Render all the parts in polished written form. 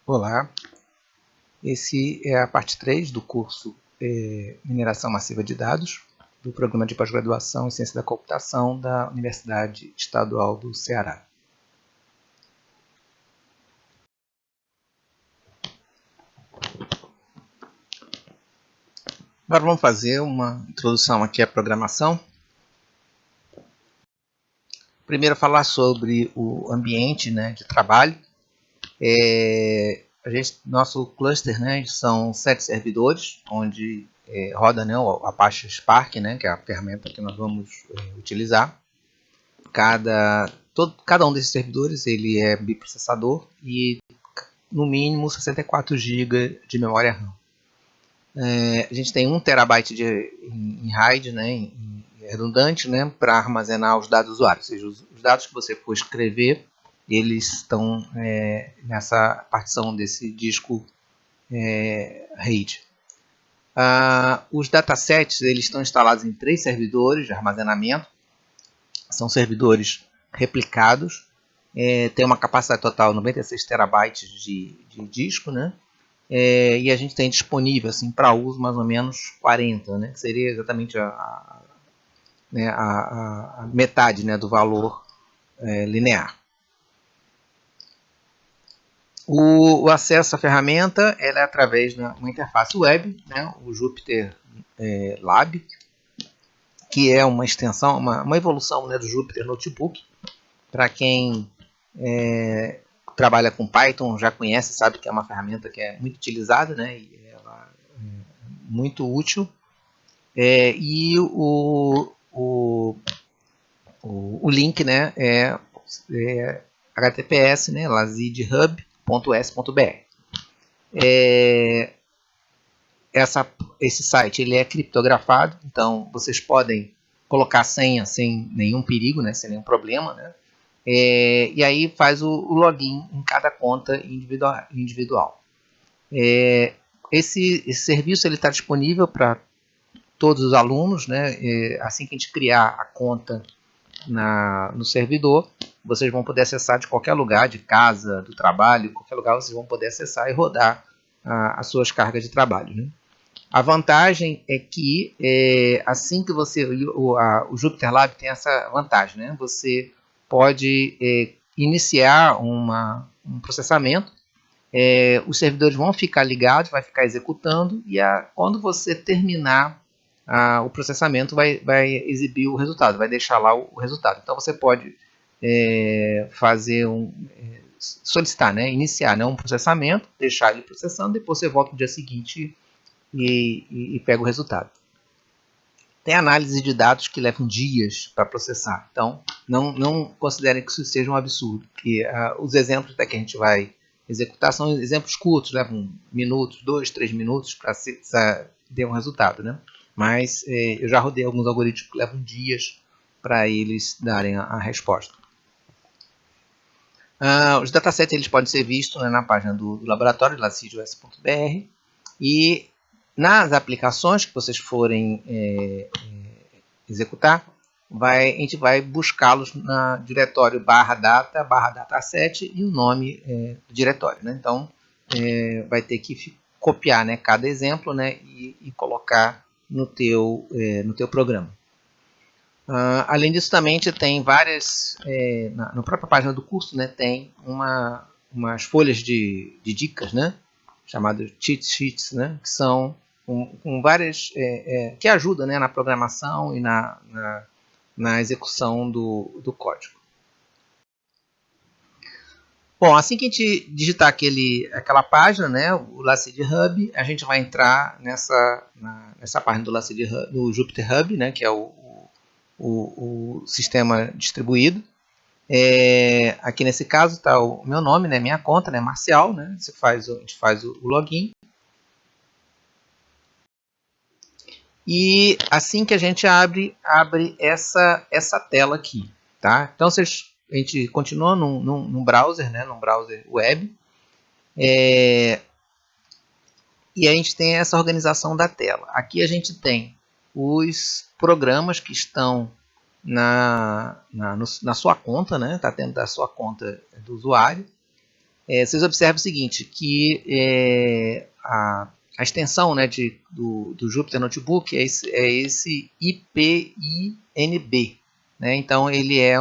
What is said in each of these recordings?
Olá, esse é a parte 3 do curso Mineração Massiva de Dados, do Programa de Pós-Graduação em Ciência da Computação da Universidade Estadual do Ceará. Agora vamos fazer uma introdução aqui à programação. Primeiro falar sobre o ambiente, de trabalho. Nosso cluster, são 7 servidores, onde roda o Apache Spark, que é a ferramenta que nós vamos utilizar. Cada um desses servidores ele é biprocessador e no mínimo 64 GB de memória RAM. A gente tem 1 TB em RAID, em redundante, para armazenar os dados do usuário, ou seja, os dados que você for escrever, eles estão nessa partição desse disco RAID. Os datasets eles estão instalados em 3 servidores de armazenamento, são servidores replicados, tem uma capacidade total de 96 terabytes de disco, e a gente tem disponível assim, para uso mais ou menos 40, que seria exatamente a metade do valor linear. O acesso à ferramenta é através de uma interface web, o Jupyter Lab, que é uma extensão, uma evolução do Jupyter Notebook. Para quem trabalha com Python, já conhece, sabe que é uma ferramenta que é muito utilizada, e ela é muito útil. E o link é https lazidhub.s.br. Esse site ele é criptografado, então vocês podem colocar senha sem nenhum perigo, sem nenhum problema, e aí faz o login em cada conta individual. Esse serviço está disponível para todos os alunos, assim que a gente criar a conta no servidor, vocês vão poder acessar de qualquer lugar, de casa, do trabalho, qualquer lugar vocês vão poder acessar e rodar as suas cargas de trabalho. A vantagem é que assim que você... O Jupyter Lab tem essa vantagem, você pode iniciar um processamento, os servidores vão ficar ligados, vai ficar executando, e quando você terminar o processamento vai exibir o resultado, vai deixar lá o resultado. Então você pode fazer solicitar, iniciar um processamento, deixar ele processando, depois você volta no dia seguinte e pega o resultado. Tem análise de dados que levam dias para processar, então não considerem que isso seja um absurdo, porque os exemplos que a gente vai executar são exemplos curtos, levam minutos, 2, 3 minutos para ter um resultado, Mas eu já rodei alguns algoritmos que levam dias para eles darem a resposta. Os datasets eles podem ser vistos na página do laboratório, lacidios.br, e nas aplicações que vocês forem executar, a gente vai buscá-los no diretório /data, /dataset e o nome do diretório. Então, vai ter que copiar cada exemplo e colocar no teu programa. Além disso, também tem várias, na própria página do curso, tem umas folhas de dicas, chamadas cheat sheets, que são com várias, que ajudam na programação e na execução do código. Bom, assim que a gente digitar aquela página, o Lacid Hub, a gente vai entrar nessa página do Jupyter Hub, que é o sistema distribuído. Aqui nesse caso está o meu nome, minha conta, Marcial, a gente faz o login. E assim que a gente abre essa tela aqui, tá? Então a gente continua num browser, num browser web, e a gente tem essa organização da tela. Aqui a gente tem os programas que estão na sua conta, está dentro da sua conta do usuário. vocês observam o seguinte, que a extensão, né, do Jupyter Notebook é esse IPINB. Né? Então, ele é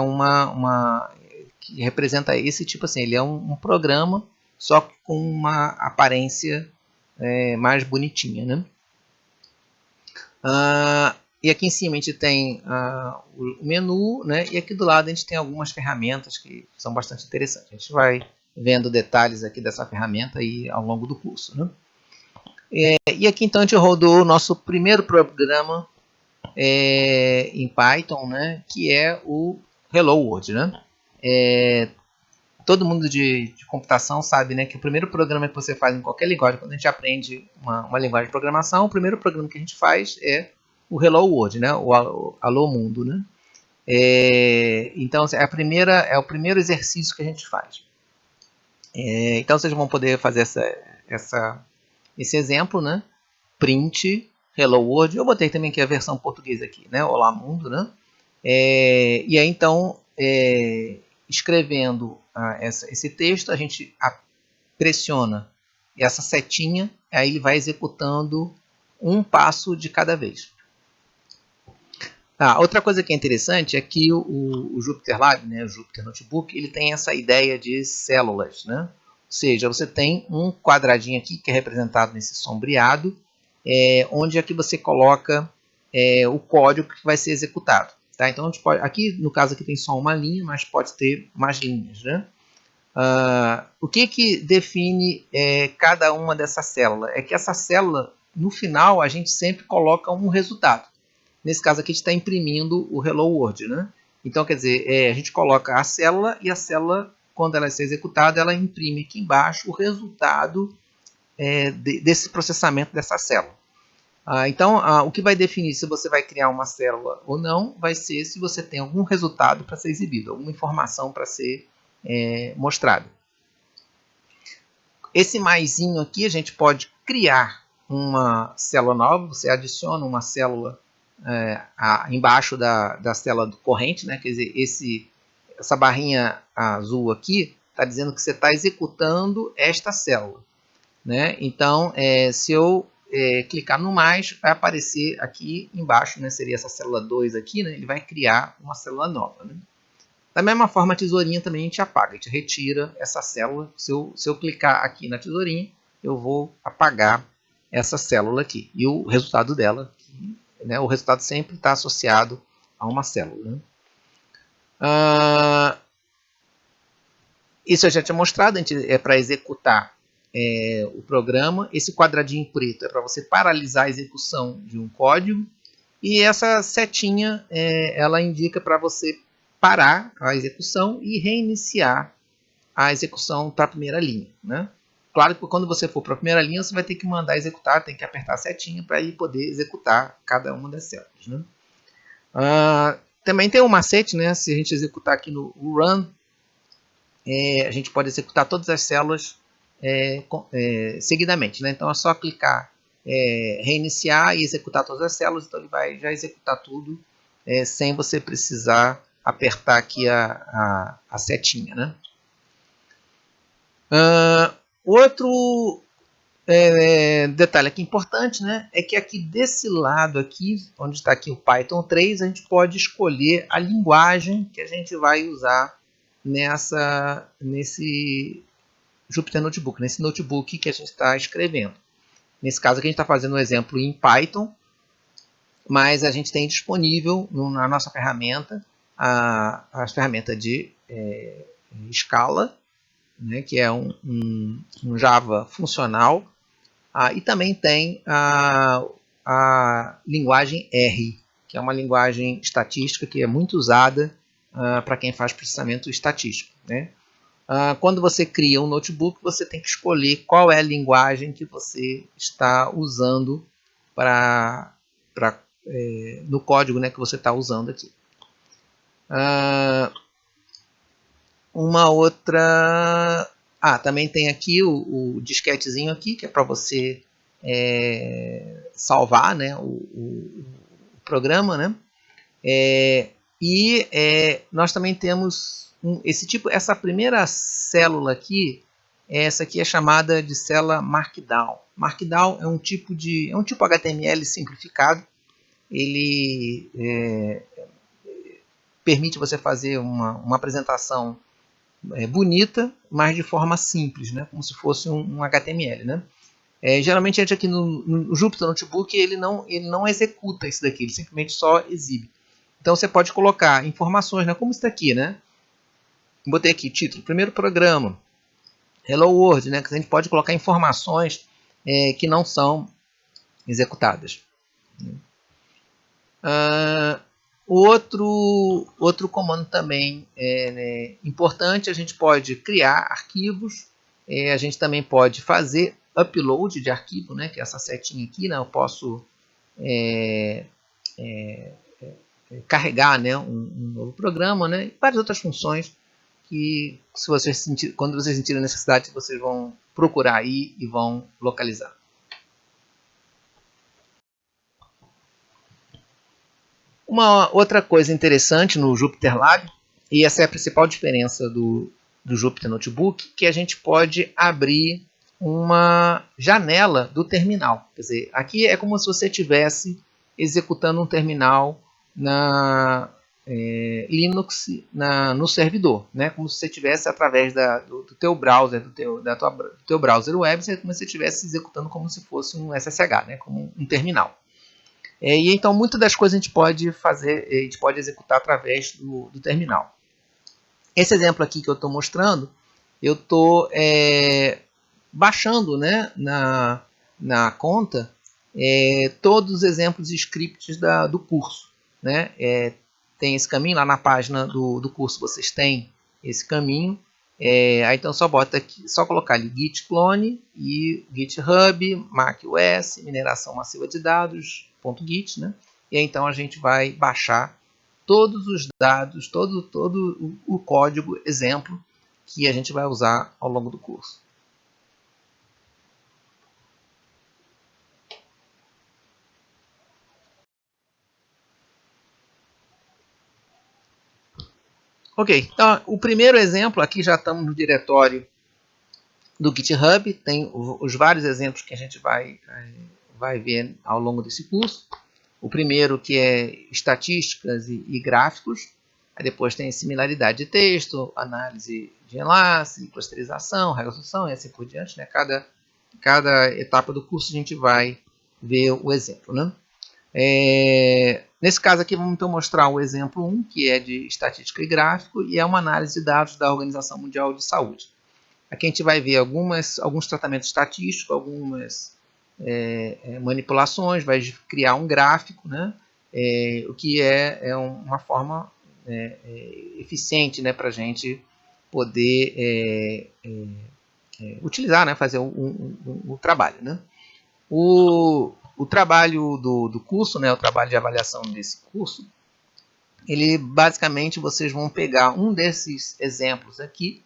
que representa esse tipo assim, ele é um programa, só com uma aparência mais bonitinha. Né? E aqui em cima a gente tem o menu, né? E aqui do lado a gente tem algumas ferramentas que são bastante interessantes. A gente vai vendo detalhes aqui dessa ferramenta aí ao longo do curso. Né? E aqui então a gente rodou o nosso primeiro programa em Python, né? Que é o Hello World. Né? Todo mundo de computação sabe, né, que o primeiro programa que você faz em qualquer linguagem, quando a gente aprende uma linguagem de programação, o primeiro programa que a gente faz é o Hello World, né, o Alô Mundo. Né? Então é o primeiro exercício que a gente faz. Então vocês vão poder fazer esse exemplo, né? Print Hello World. Eu botei também aqui a versão portuguesa aqui, né? Olá Mundo, né? E aí então, escrevendo esse texto, a gente pressiona essa setinha, aí ele vai executando um passo de cada vez. Outra coisa que é interessante é que o Jupyter Lab, né, o Jupyter Notebook, ele tem essa ideia de células. Né? Ou seja, você tem um quadradinho aqui que é representado nesse sombreado, onde aqui você coloca o código que vai ser executado. Tá? Então, a gente pode, aqui no caso aqui tem só uma linha, mas pode ter mais linhas. Né? O que define cada uma dessas células? É que essa célula, no final, a gente sempre coloca um resultado. Nesse caso aqui, a gente está imprimindo o Hello World. Né? Então, quer dizer, a gente coloca a célula e a célula, quando ela é executada, ela imprime aqui embaixo o resultado desse processamento dessa célula. Então, o que vai definir se você vai criar uma célula ou não vai ser se você tem algum resultado para ser exibido, alguma informação para ser mostrada. Esse maisinho aqui, a gente pode criar uma célula nova, você adiciona uma célula embaixo da célula corrente, né? Quer dizer, essa barrinha azul aqui está dizendo que você está executando esta célula. Né? Então, se eu clicar no mais, vai aparecer aqui embaixo, né? Seria essa célula 2 aqui, né? Ele vai criar uma célula nova. Né? Da mesma forma, a tesourinha também a gente apaga, a gente retira essa célula. Se eu clicar aqui na tesourinha, eu vou apagar essa célula aqui. E o resultado dela, né? O resultado sempre está associado a uma célula. Né? Isso eu já tinha mostrado, é para executar o programa. Esse quadradinho preto é para você paralisar a execução de um código. E essa setinha, ela indica para você parar a execução e reiniciar a execução para a primeira linha. Né? Claro que quando você for para a primeira linha, você vai ter que mandar executar, tem que apertar a setinha para ele poder executar cada uma das células. Né? Também tem um macete, né? Se a gente executar aqui no run, a gente pode executar todas as células seguidamente. Né? Então é só clicar, reiniciar e executar todas as células, então ele vai já executar tudo sem você precisar apertar aqui a setinha. Né? Outro detalhe aqui importante, né, é que aqui desse lado aqui, onde está aqui o Python 3, a gente pode escolher a linguagem que a gente vai usar nesse Jupyter Notebook, nesse notebook que a gente está escrevendo. Nesse caso aqui a gente está fazendo um exemplo em Python, mas a gente tem disponível na nossa ferramenta a ferramenta de Scala, né, que é um Java funcional, e também tem a linguagem R, que é uma linguagem estatística que é muito usada para quem faz processamento estatístico. Né? Quando você cria um notebook, você tem que escolher qual é a linguagem que você está usando no código, né, que você está usando aqui. Uma outra... também tem aqui o disquetezinho aqui, que é para você salvar, né, o programa. Né? Nós também temos essa primeira célula aqui, Essa aqui é chamada de célula Markdown. Markdown é um tipo HTML simplificado. Ele permite você fazer uma apresentação bonita, mas de forma simples, né? Como se fosse um HTML, né? Geralmente a gente aqui no Jupyter Notebook ele não executa isso daqui, ele simplesmente só exibe. Então você pode colocar informações, né? Como isso daqui, né? Botei aqui título, primeiro programa, Hello World, né? Que a gente pode colocar informações que não são executadas. Outro comando também importante, a gente pode criar arquivos, a gente também pode fazer upload de arquivo, né, que é essa setinha aqui, né, eu posso carregar, né, um novo programa, né, e várias outras funções que quando vocês sentirem necessidade, vocês vão procurar aí e vão localizar. Uma outra coisa interessante no Jupyter Lab, e essa é a principal diferença do Jupyter Notebook, que a gente pode abrir uma janela do terminal. Quer dizer, aqui é como se você estivesse executando um terminal na Linux no servidor, né? Como se você estivesse através do teu browser, do teu browser web, como se você estivesse executando como se fosse um SSH, né? Como um terminal. E então muitas das coisas a gente pode fazer, a gente pode executar através do terminal. Esse exemplo aqui que eu estou mostrando, eu estou baixando, né, na conta todos os exemplos e scripts do curso, né? Tem esse caminho lá na página do curso, vocês têm esse caminho. Aí então só colocar ali git clone e GitHub, macOS, mineração massiva de dados, .git, né? E aí então a gente vai baixar todos os dados, todo o código exemplo que a gente vai usar ao longo do curso. Ok, então o primeiro exemplo, aqui já estamos no diretório do GitHub, tem os vários exemplos que a gente vai ver ao longo desse curso. O primeiro que é estatísticas e gráficos, aí depois tem similaridade de texto, análise de enlace, clusterização, regressão e assim por diante, né? Cada etapa do curso a gente vai ver o exemplo, né? Nesse caso aqui vamos então mostrar o exemplo 1, que é de estatística e gráfico, e é uma análise de dados da Organização Mundial de Saúde. Aqui a gente vai ver alguns tratamentos estatísticos, algumas manipulações, vai criar um gráfico, né? O que é uma forma eficiente, né, para a gente poder utilizar, né, fazer o trabalho, né? O trabalho do curso, né, o trabalho de avaliação desse curso, ele basicamente vocês vão pegar um desses exemplos aqui,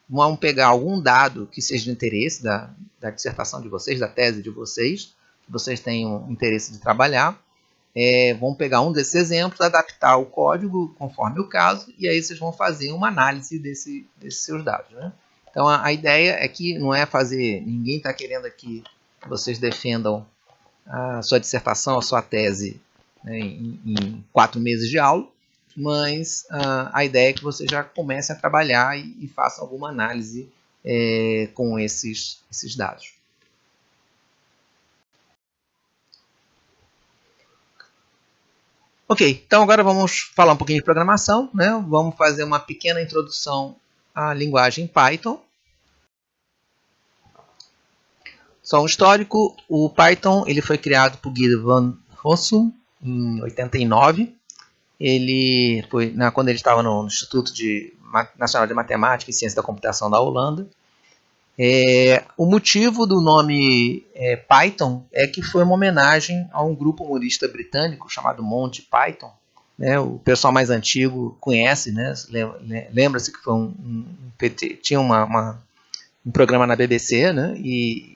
vão pegar algum dado que seja de interesse da dissertação de vocês, da tese de vocês, que vocês tenham interesse de trabalhar, vão pegar um desses exemplos, adaptar o código conforme o caso, e aí vocês vão fazer uma análise desses seus dados, né? Então a ideia é que não é ninguém está querendo aqui que vocês defendam a sua dissertação, a sua tese, né, em 4 meses de aula, mas a ideia é que você já comece a trabalhar e faça alguma análise com esses dados. Ok, então agora vamos falar um pouquinho de programação, né? Vamos fazer uma pequena introdução à linguagem Python. Só um histórico, o Python ele foi criado por Guy van Rossum em 89. Ele foi quando ele estava no Instituto Nacional de Matemática e Ciência da Computação da Holanda. O motivo do nome Python é que foi uma homenagem a um grupo humorista britânico chamado Monty Python. Né? O pessoal mais antigo conhece, né? Lembra-se que tinha um programa na BBC, né? E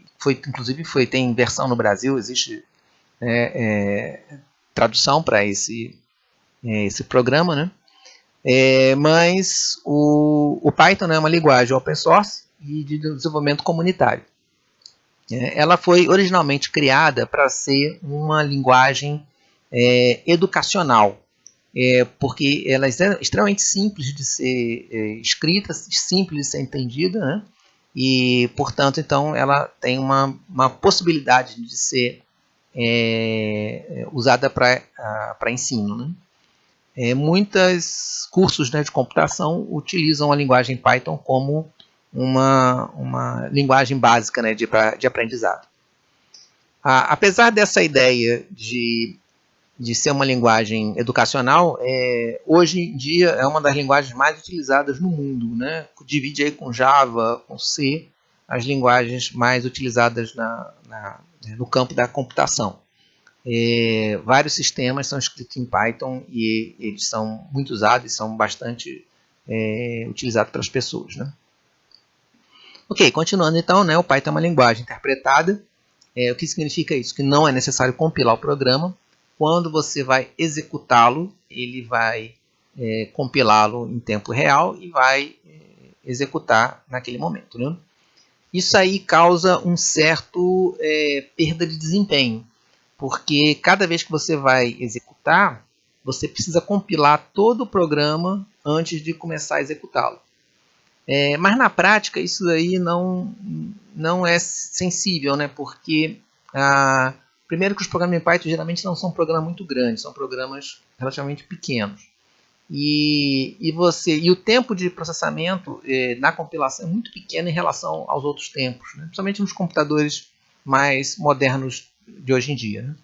inclusive tem versão no Brasil, existe tradução para esse programa, né? Mas o Python é uma linguagem open source e de desenvolvimento comunitário. Ela foi originalmente criada para ser uma linguagem educacional, porque ela é extremamente simples de ser escrita, simples de ser entendida, né? E, portanto, então, ela tem uma possibilidade de ser usada para ensino, né? Muitos cursos, né, de computação utilizam a linguagem Python como uma linguagem básica, né, de aprendizado. Apesar dessa ideia de ser uma linguagem educacional, hoje em dia é uma das linguagens mais utilizadas no mundo, né? Divide aí com Java, com C, as linguagens mais utilizadas no campo da computação. Vários sistemas são escritos em Python e eles são muito usados e são bastante utilizados pelas pessoas, né? Ok, continuando então, né, o Python é uma linguagem interpretada. O que significa isso? Que não é necessário compilar o programa. Quando você vai executá-lo, ele vai compilá-lo em tempo real e vai executar naquele momento, né? Isso aí causa um certo perda de desempenho, porque cada vez que você vai executar, você precisa compilar todo o programa antes de começar a executá-lo. Mas na prática isso aí não é sensível, né? Porque primeiro que os programas em Python geralmente não são programas muito grandes, são programas relativamente pequenos. E o tempo de processamento na compilação é muito pequeno em relação aos outros tempos, né? Principalmente nos computadores mais modernos de hoje em dia, né?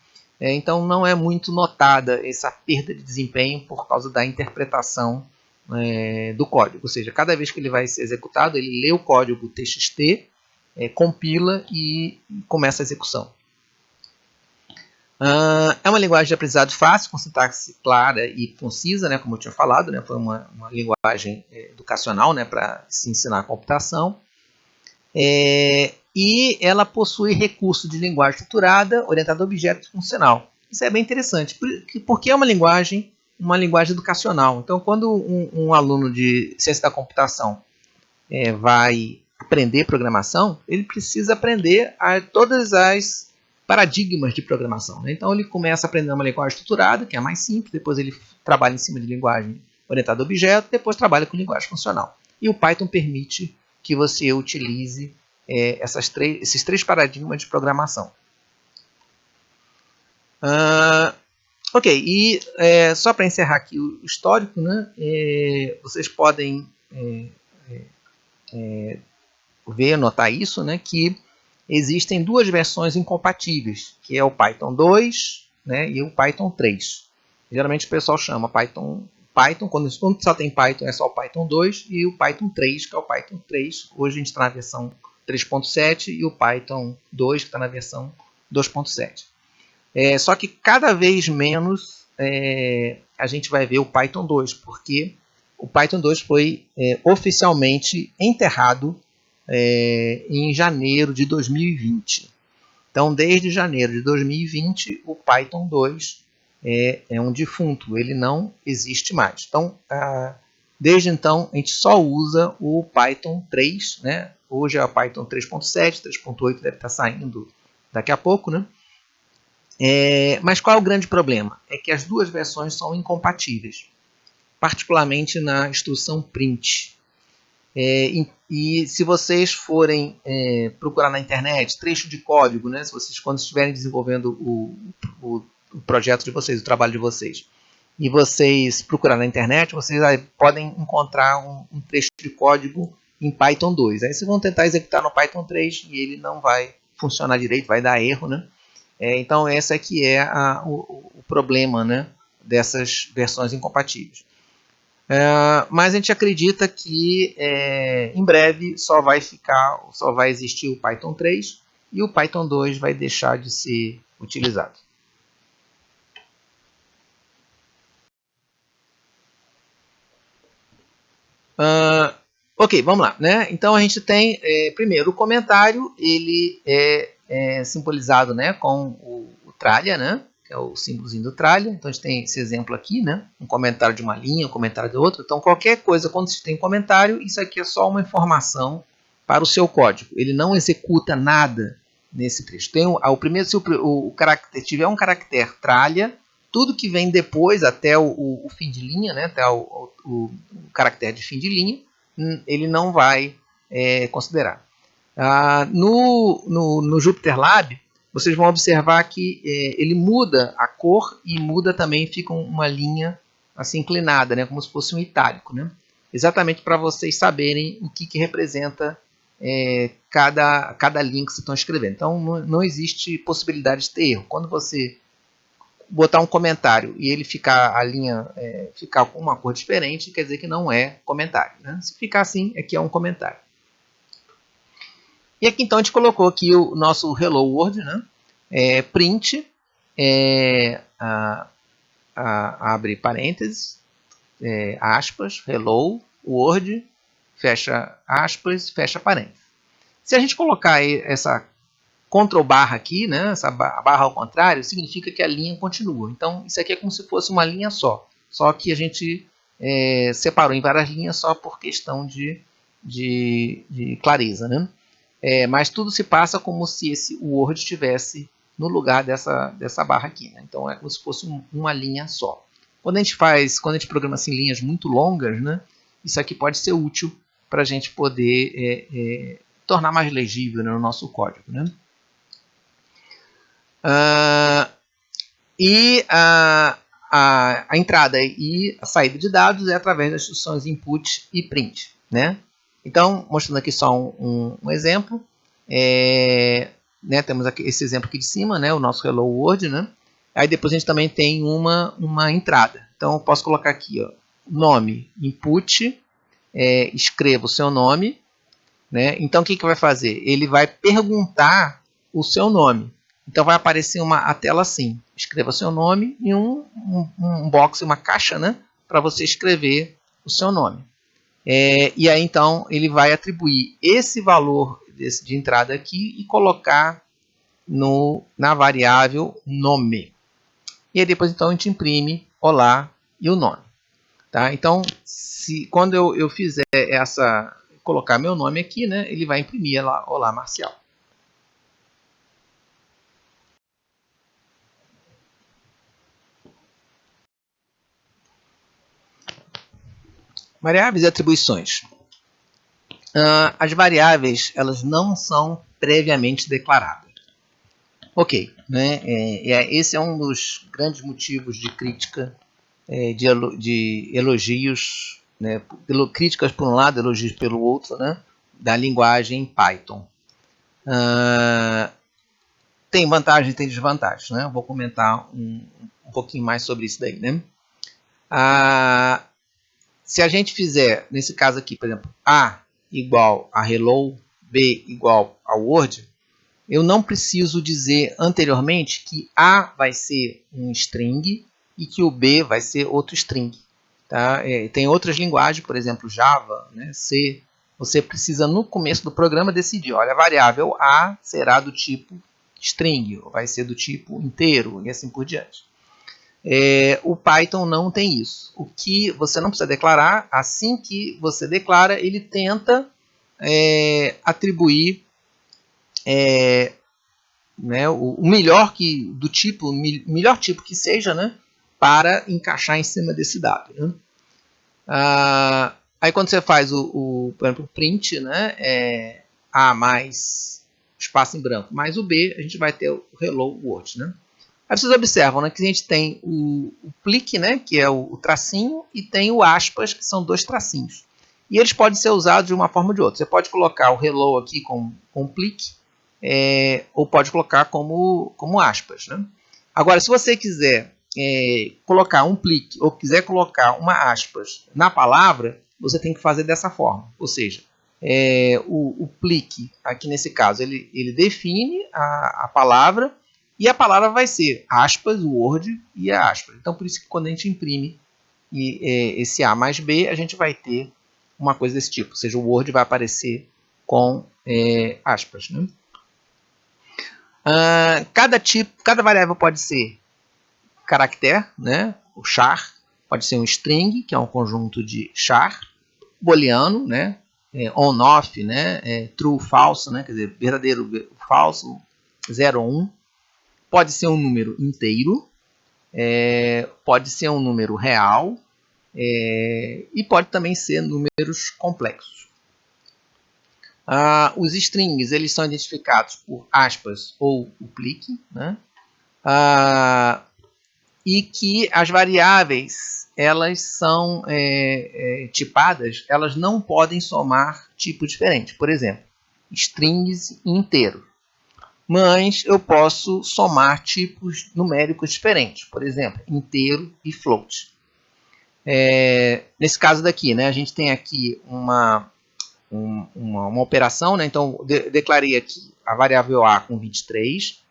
Então não é muito notada essa perda de desempenho por causa da interpretação do código. Ou seja, cada vez que ele vai ser executado, ele lê o código TXT, compila e começa a execução. É uma linguagem de aprendizado fácil, com sintaxe clara e concisa, né, como eu tinha falado, né, foi uma linguagem educacional, né, para se ensinar a computação. E ela possui recurso de linguagem estruturada, orientada a objeto funcional. Isso é bem interessante, porque é uma linguagem educacional. Então, quando um aluno de ciência da computação vai aprender programação, ele precisa aprender todas as paradigmas de programação, né? Então, ele começa aprendendo uma linguagem estruturada, que é a mais simples, depois ele trabalha em cima de linguagem orientada a objeto, depois trabalha com linguagem funcional. E o Python permite que você utilize esses três paradigmas de programação. Ok, e só para encerrar aqui o histórico, né, vocês podem notar isso, né, que existem duas versões incompatíveis, que é o Python 2, né, e o Python 3. Geralmente o pessoal chama Python, quando só tem Python é só o Python 2 e o Python 3, que é o Python 3. Hoje a gente está na versão 3.7 e o Python 2 que está na versão 2.7. Só que cada vez menos a gente vai ver o Python 2, porque o Python 2 foi oficialmente enterrado em janeiro de 2020. Então, desde janeiro de 2020, o Python 2 é um defunto, ele não existe mais. Então, desde então, a gente só usa o Python 3, né? Hoje é o Python 3.7, 3.8 deve estar saindo daqui a pouco, né? Mas qual é o grande problema? É que as duas versões são incompatíveis, particularmente na instrução print. E se vocês forem procurar na internet trecho de código, né, quando estiverem desenvolvendo o projeto de vocês, o trabalho de vocês, e vocês procurarem na internet, vocês podem encontrar um trecho de código em Python 2. Aí vocês vão tentar executar no Python 3 e ele não vai funcionar direito, vai dar erro, né? Então esse aqui é o problema, né, dessas versões incompatíveis. Mas a gente acredita que em breve só vai existir o Python 3 e o Python 2 vai deixar de ser utilizado. Ok, vamos lá, né? Então a gente tem primeiro o comentário, ele é simbolizado, né, com o tralha, né? que é o símbolozinho do tralha. Então a gente tem esse exemplo aqui, né? Um comentário de uma linha, um comentário de outra. Então qualquer coisa, quando você tem comentário, isso aqui é só uma informação para o seu código. Ele não executa nada nesse trecho. Tem o primeiro, se o caractere tiver um caractere tralha, tudo que vem depois, até o fim de linha, né? Até o caractere de fim de linha, ele não vai considerar. No Jupyter Lab, vocês vão observar que ele muda a cor e muda também, fica uma linha assim inclinada, né, como se fosse um itálico, né? Exatamente para vocês saberem o que representa cada linha que vocês estão escrevendo. Então não existe possibilidade de ter erro. Quando você botar um comentário e ele ficar a linha ficar com uma cor diferente, quer dizer que não é comentário, né? Se ficar assim, aqui é um comentário. E aqui então a gente colocou aqui o nosso Hello World, né? Print, abre parênteses, aspas, Hello World, fecha aspas, fecha parênteses. Se a gente colocar essa Ctrl barra aqui, né? Essa barra ao contrário, significa que a linha continua. Então isso aqui é como se fosse uma linha só que a gente separou em várias linhas só por questão de clareza, né? Mas tudo se passa como se esse Word estivesse no lugar dessa barra aqui, né? Então é como se fosse uma linha só. Quando a gente programa assim linhas muito longas, né? Isso aqui pode ser útil para a gente poder tornar mais legível, né, o nosso código, né? E a entrada e a saída de dados é através das instruções input e print, né? Então, mostrando aqui só um exemplo, né, temos aqui esse exemplo aqui de cima, né, o nosso Hello World, né? Aí depois a gente também tem uma entrada. Então eu posso colocar aqui, ó, nome, input, escreva o seu nome, né? Então o que vai fazer? Ele vai perguntar o seu nome. Então vai aparecer a tela assim, escreva seu nome e um box, uma caixa, né, para você escrever o seu nome. E aí então ele vai atribuir esse valor de entrada aqui e colocar na variável nome. E aí depois então a gente imprime olá e o nome. Tá? Então quando eu fizer colocar meu nome aqui, né, ele vai imprimir lá olá Marcial. Variáveis e atribuições. As variáveis elas não são previamente declaradas. Ok, né? Esse é um dos grandes motivos de crítica, de elogios, né? Críticas por um lado, elogios pelo outro, né? Da linguagem Python. Tem vantagens e tem desvantagens, né? Eu vou comentar um pouquinho mais sobre isso daí, né? Se a gente fizer, nesse caso aqui, por exemplo, A igual a hello, B igual a word, eu não preciso dizer anteriormente que A vai ser um string e que o B vai ser outro string. Tá? Tem outras linguagens, por exemplo, Java, né, C. Você precisa, no começo do programa, decidir, olha, a variável A será do tipo string, ou vai ser do tipo inteiro, e assim por diante. O Python não tem isso. O que você não precisa declarar, assim que você declara, ele tenta atribuir né, o melhor melhor tipo que seja, né, para encaixar em cima desse dado. Né? Aí quando você faz por exemplo, o print, né, A mais espaço em branco mais o B, a gente vai ter o Hello World. Né? Aí vocês observam, né, que a gente tem o plique, né, que é o tracinho, e tem o aspas, que são dois tracinhos. E eles podem ser usados de uma forma ou de outra. Você pode colocar o hello aqui com plique, ou pode colocar como aspas. Né? Agora, se você quiser colocar um plique ou quiser colocar uma aspas na palavra, você tem que fazer dessa forma. Ou seja, o plique, aqui nesse caso, ele define a palavra, e a palavra vai ser aspas, Word e a aspas. Então, por isso que quando a gente imprime esse A mais B, a gente vai ter uma coisa desse tipo. Ou seja, o Word vai aparecer com aspas. Né? Cada variável pode ser caractere, né? O char, pode ser um string, que é um conjunto de char, booleano, né? On/off, né? True, falso, né? Quer dizer, verdadeiro, falso, 0 ou 1. Pode ser um número inteiro, pode ser um número real, e pode também ser números complexos. Os strings eles são identificados por aspas ou o clique, né? E que as variáveis elas são tipadas, elas não podem somar tipos diferentes. Por exemplo, strings inteiro. Mas eu posso somar tipos numéricos diferentes. Por exemplo, inteiro e float. Nesse caso daqui, né, a gente tem aqui uma operação. Né, então, declarei aqui a variável A com 23,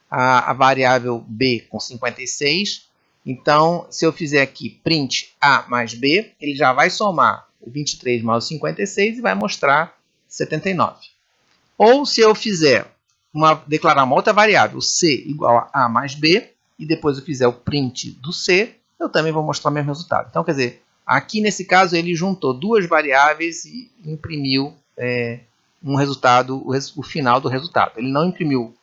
a variável B com 56. Então, se eu fizer aqui print A mais B, ele já vai somar o 23 mais o 56 e vai mostrar 79. Ou se eu fizer declarar uma outra variável, C igual a A mais B, e depois eu fizer o print do C, eu também vou mostrar o mesmo resultado. Então, quer dizer, aqui nesse caso ele juntou duas variáveis e imprimiu um resultado, o final do resultado. Ele não imprimiu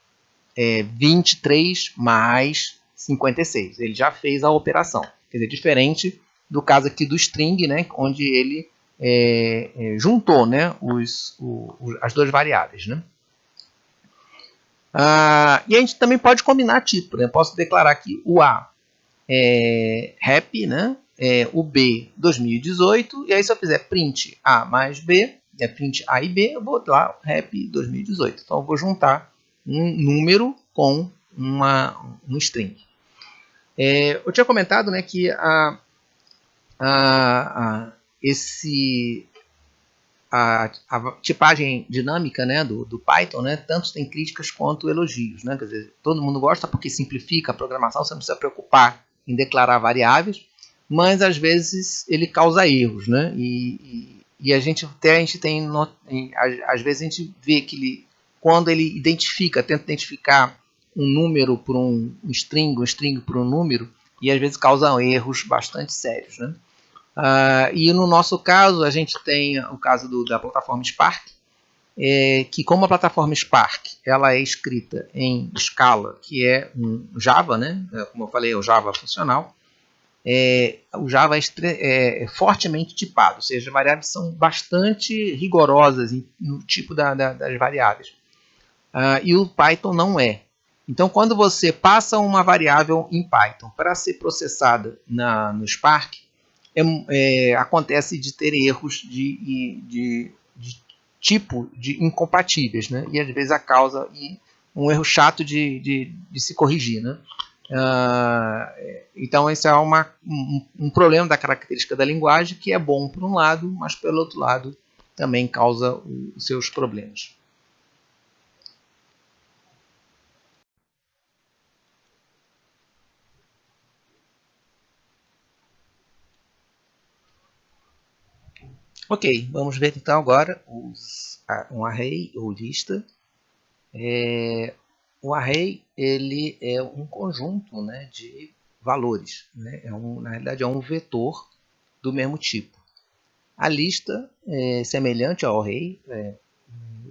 23 mais 56. Ele já fez a operação. Quer dizer, diferente do caso aqui do string, né, onde ele juntou, né, as duas variáveis. Né? E a gente também pode combinar tipo. Né? Posso declarar aqui o A happy, né? O B 2018, e aí se eu fizer print A mais B, print A e B, eu vou lá happy 2018. Então eu vou juntar um número com um string. Eu tinha comentado, né, que a tipagem dinâmica, né, do Python, né, tanto tem críticas quanto elogios. Né? Quer dizer, todo mundo gosta porque simplifica a programação, você não precisa preocupar em declarar variáveis, mas às vezes ele causa erros. Né? E a gente tem, às vezes a gente vê que quando ele tenta identificar um número por um string por um número, e às vezes causam erros bastante sérios. Né? E no nosso caso, a gente tem o caso da plataforma Spark, que como a plataforma Spark ela é escrita em Scala, que é um Java, né? Como eu falei, é o Java funcional, o Java é fortemente tipado, ou seja, as variáveis são bastante rigorosas no tipo das variáveis. E o Python não é. Então, quando você passa uma variável em Python para ser processada no Spark, acontece de ter erros de tipo de incompatíveis, né? E às vezes a causa um erro chato de se corrigir. Né? Então esse é um problema da característica da linguagem, que é bom por um lado, mas pelo outro lado também causa os seus problemas. Ok, vamos ver então agora um array ou lista. O array ele é um conjunto, né, de valores. Né? Na realidade é um vetor do mesmo tipo. A lista é semelhante ao array,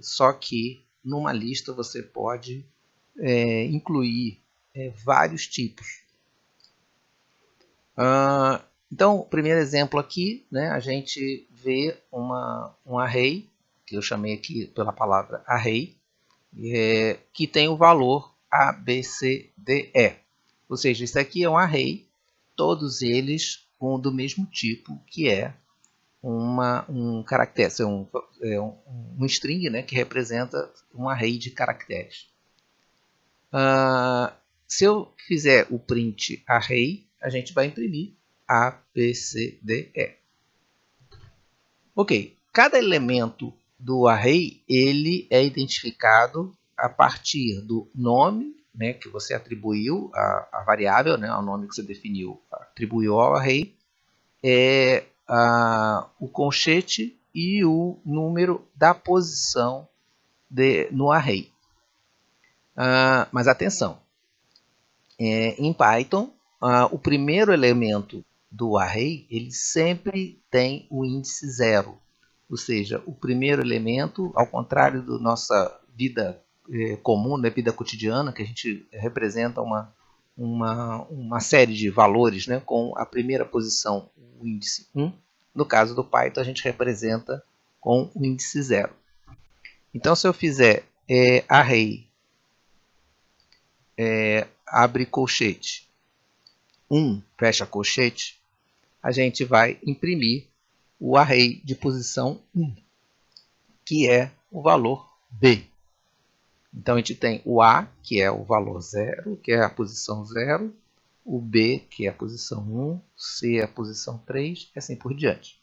só que numa lista você pode incluir vários tipos. Então, o primeiro exemplo aqui, né, a gente vê um array, que eu chamei aqui pela palavra array, que tem o valor A, B, C, D, E. Ou seja, isso aqui é um array, todos eles do mesmo tipo, que é um caractere, um string, né, que representa um array de caracteres. Se eu fizer o print array, a gente vai imprimir A, B, C, D, E. Ok, cada elemento do array ele é identificado a partir do nome, né, que você atribuiu à variável, né, ao nome que você definiu, atribuiu ao array, o colchete e o número da posição no array. Mas atenção, em Python o primeiro elemento do array, ele sempre tem o índice 0. Ou seja, o primeiro elemento, ao contrário da nossa vida comum, da vida cotidiana, que a gente representa uma série de valores, né, com a primeira posição, o índice 1. No caso do Python, a gente representa com o índice 0. Então, se eu fizer array, abre colchete, 1, fecha colchete, a gente vai imprimir o array de posição 1, que é o valor B. Então, a gente tem o A, que é o valor 0, que é a posição 0, o B, que é a posição 1, C é a posição 3, e assim por diante.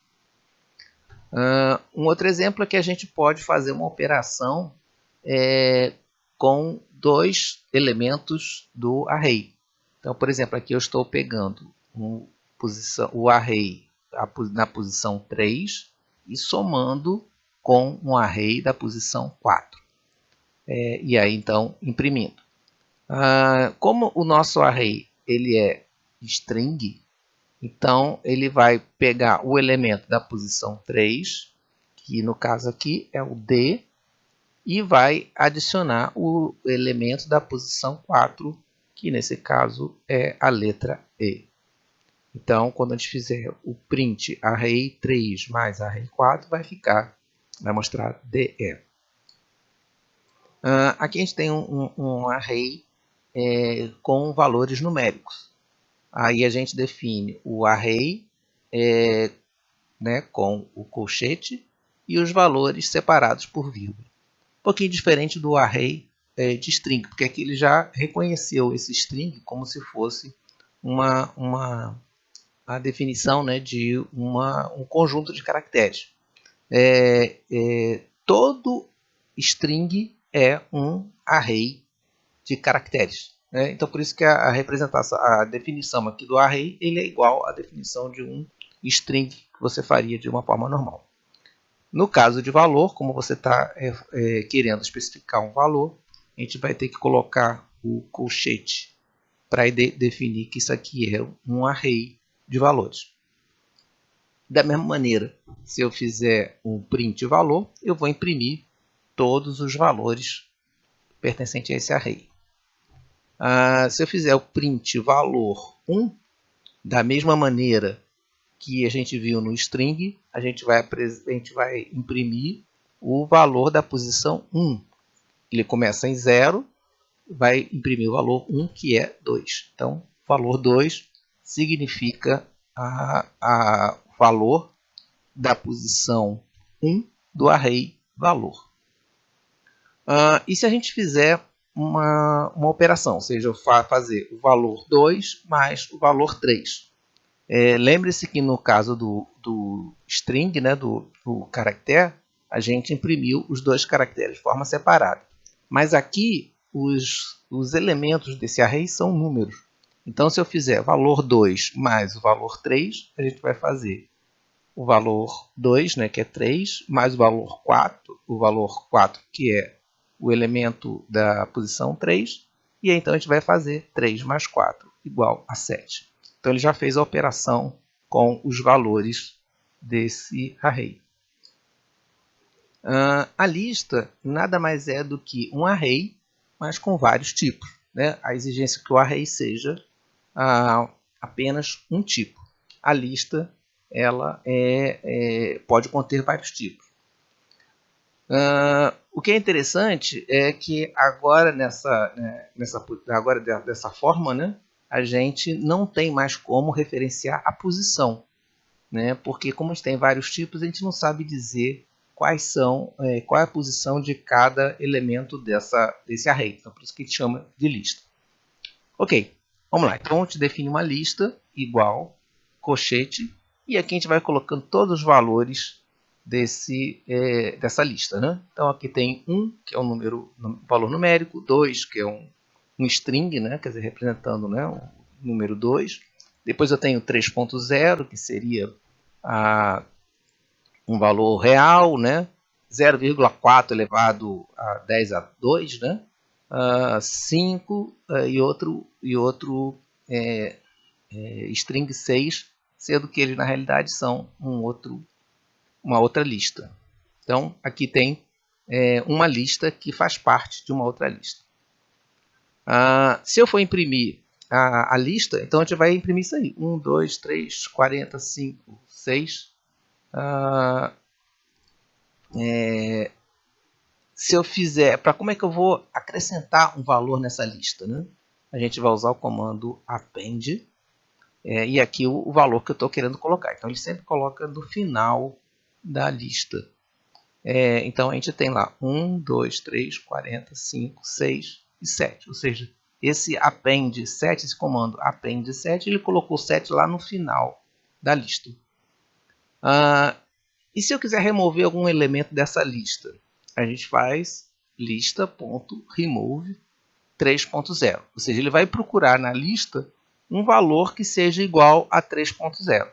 Um outro exemplo é que a gente pode fazer uma operação com dois elementos do array. Então, por exemplo, aqui eu estou pegando o array na posição 3 e somando com um array da posição 4. E aí, então, imprimindo. Como o nosso array ele é string, então ele vai pegar o elemento da posição 3, que no caso aqui é o D, e vai adicionar o elemento da posição 4, que nesse caso é a letra E. Então, quando a gente fizer o print array 3 mais array 4, vai mostrar DE. Aqui a gente tem um array com valores numéricos. Aí a gente define o array com o colchete e os valores separados por vírgula. Um pouquinho diferente do array de string, porque aqui ele já reconheceu esse string como se fosse a definição, né, de um conjunto de caracteres. Todo string é um array de caracteres. Então, por isso que a representação, a definição aqui do array, ele é igual à definição de um string que você faria de uma forma normal. No caso de valor, como você está querendo especificar um valor, a gente vai ter que colocar o colchete para definir que isso aqui é um array de valores. Da mesma maneira, se eu fizer um print valor, eu vou imprimir todos os valores pertencentes a esse array. Se eu fizer o print valor 1, da mesma maneira que a gente viu no string, a gente vai imprimir o valor da posição 1. Ele começa em 0, vai imprimir o valor 1, que é 2. Então, valor 2 significa o valor da posição 1 do array valor. E se a gente fizer uma operação, ou seja, fazer o valor 2 mais o valor 3. Lembre-se que no caso do string, né, do caractere, a gente imprimiu os dois caracteres de forma separada. Mas aqui os elementos desse array são números. Então, se eu fizer valor 2 mais o valor 3, a gente vai fazer o valor 2, né, que é 3, mais o valor 4, que é o elemento da posição 3, e aí, então a gente vai fazer 3 mais 4 igual a 7. Então ele já fez a operação com os valores desse array. A lista nada mais é do que um array, mas com vários tipos. Né? A exigência é que o array seja apenas um tipo. A lista ela pode conter vários tipos. O que é interessante é que agora dessa forma, né, a gente não tem mais como referenciar a posição, né, porque como a gente tem vários tipos, a gente não sabe dizer qual é a posição de cada elemento desse array. Então, por isso que a gente chama de lista. Ok, vamos lá. Então, a gente define uma lista igual colchete, e aqui a gente vai colocando todos os valores dessa lista. Né? Então, aqui tem 1, que é um valor numérico, 2, que é um string, né? Quer dizer, representando, né, o número 2. Depois eu tenho 3.0, que seria um valor real, né? 0,4 elevado a 10 a 2, né? 5 e outro string 6, sendo que eles na realidade são uma outra lista. Então aqui tem uma lista que faz parte de uma outra lista. Se eu for imprimir a lista, então a gente vai imprimir isso aí. 1, 2, 3, 40, 5, 6. Se eu fizer, como é que eu vou acrescentar um valor nessa lista, né? A gente vai usar o comando append, e aqui o valor que eu estou querendo colocar. Então ele sempre coloca no final da lista. Então a gente tem lá 1, 2, 3, 40, 5, 6 e 7. Ou seja, esse append 7, esse comando append 7, ele colocou 7 lá no final da lista. E se eu quiser remover algum elemento dessa lista? A gente faz lista.remove 3.0. Ou seja, ele vai procurar na lista um valor que seja igual a 3.0.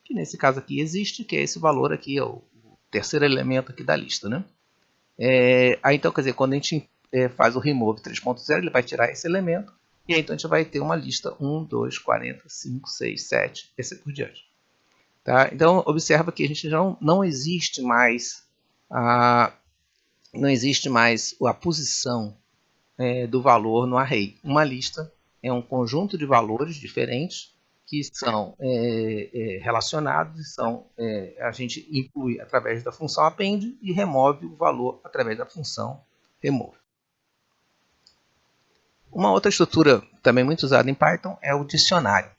Que nesse caso aqui existe, que é esse valor aqui, é o terceiro elemento aqui da lista, né? Aí então, quer dizer, quando a gente faz o remove 3.0, ele vai tirar esse elemento. E aí então a gente vai ter uma lista 1, 2, 40, 5, 6, 7, e assim por diante. Tá? Então observa que a gente não existe mais a posição do valor no array. Uma lista é um conjunto de valores diferentes que são relacionados e a gente inclui através da função append e remove o valor através da função remove. Uma outra estrutura também muito usada em Python é o dicionário.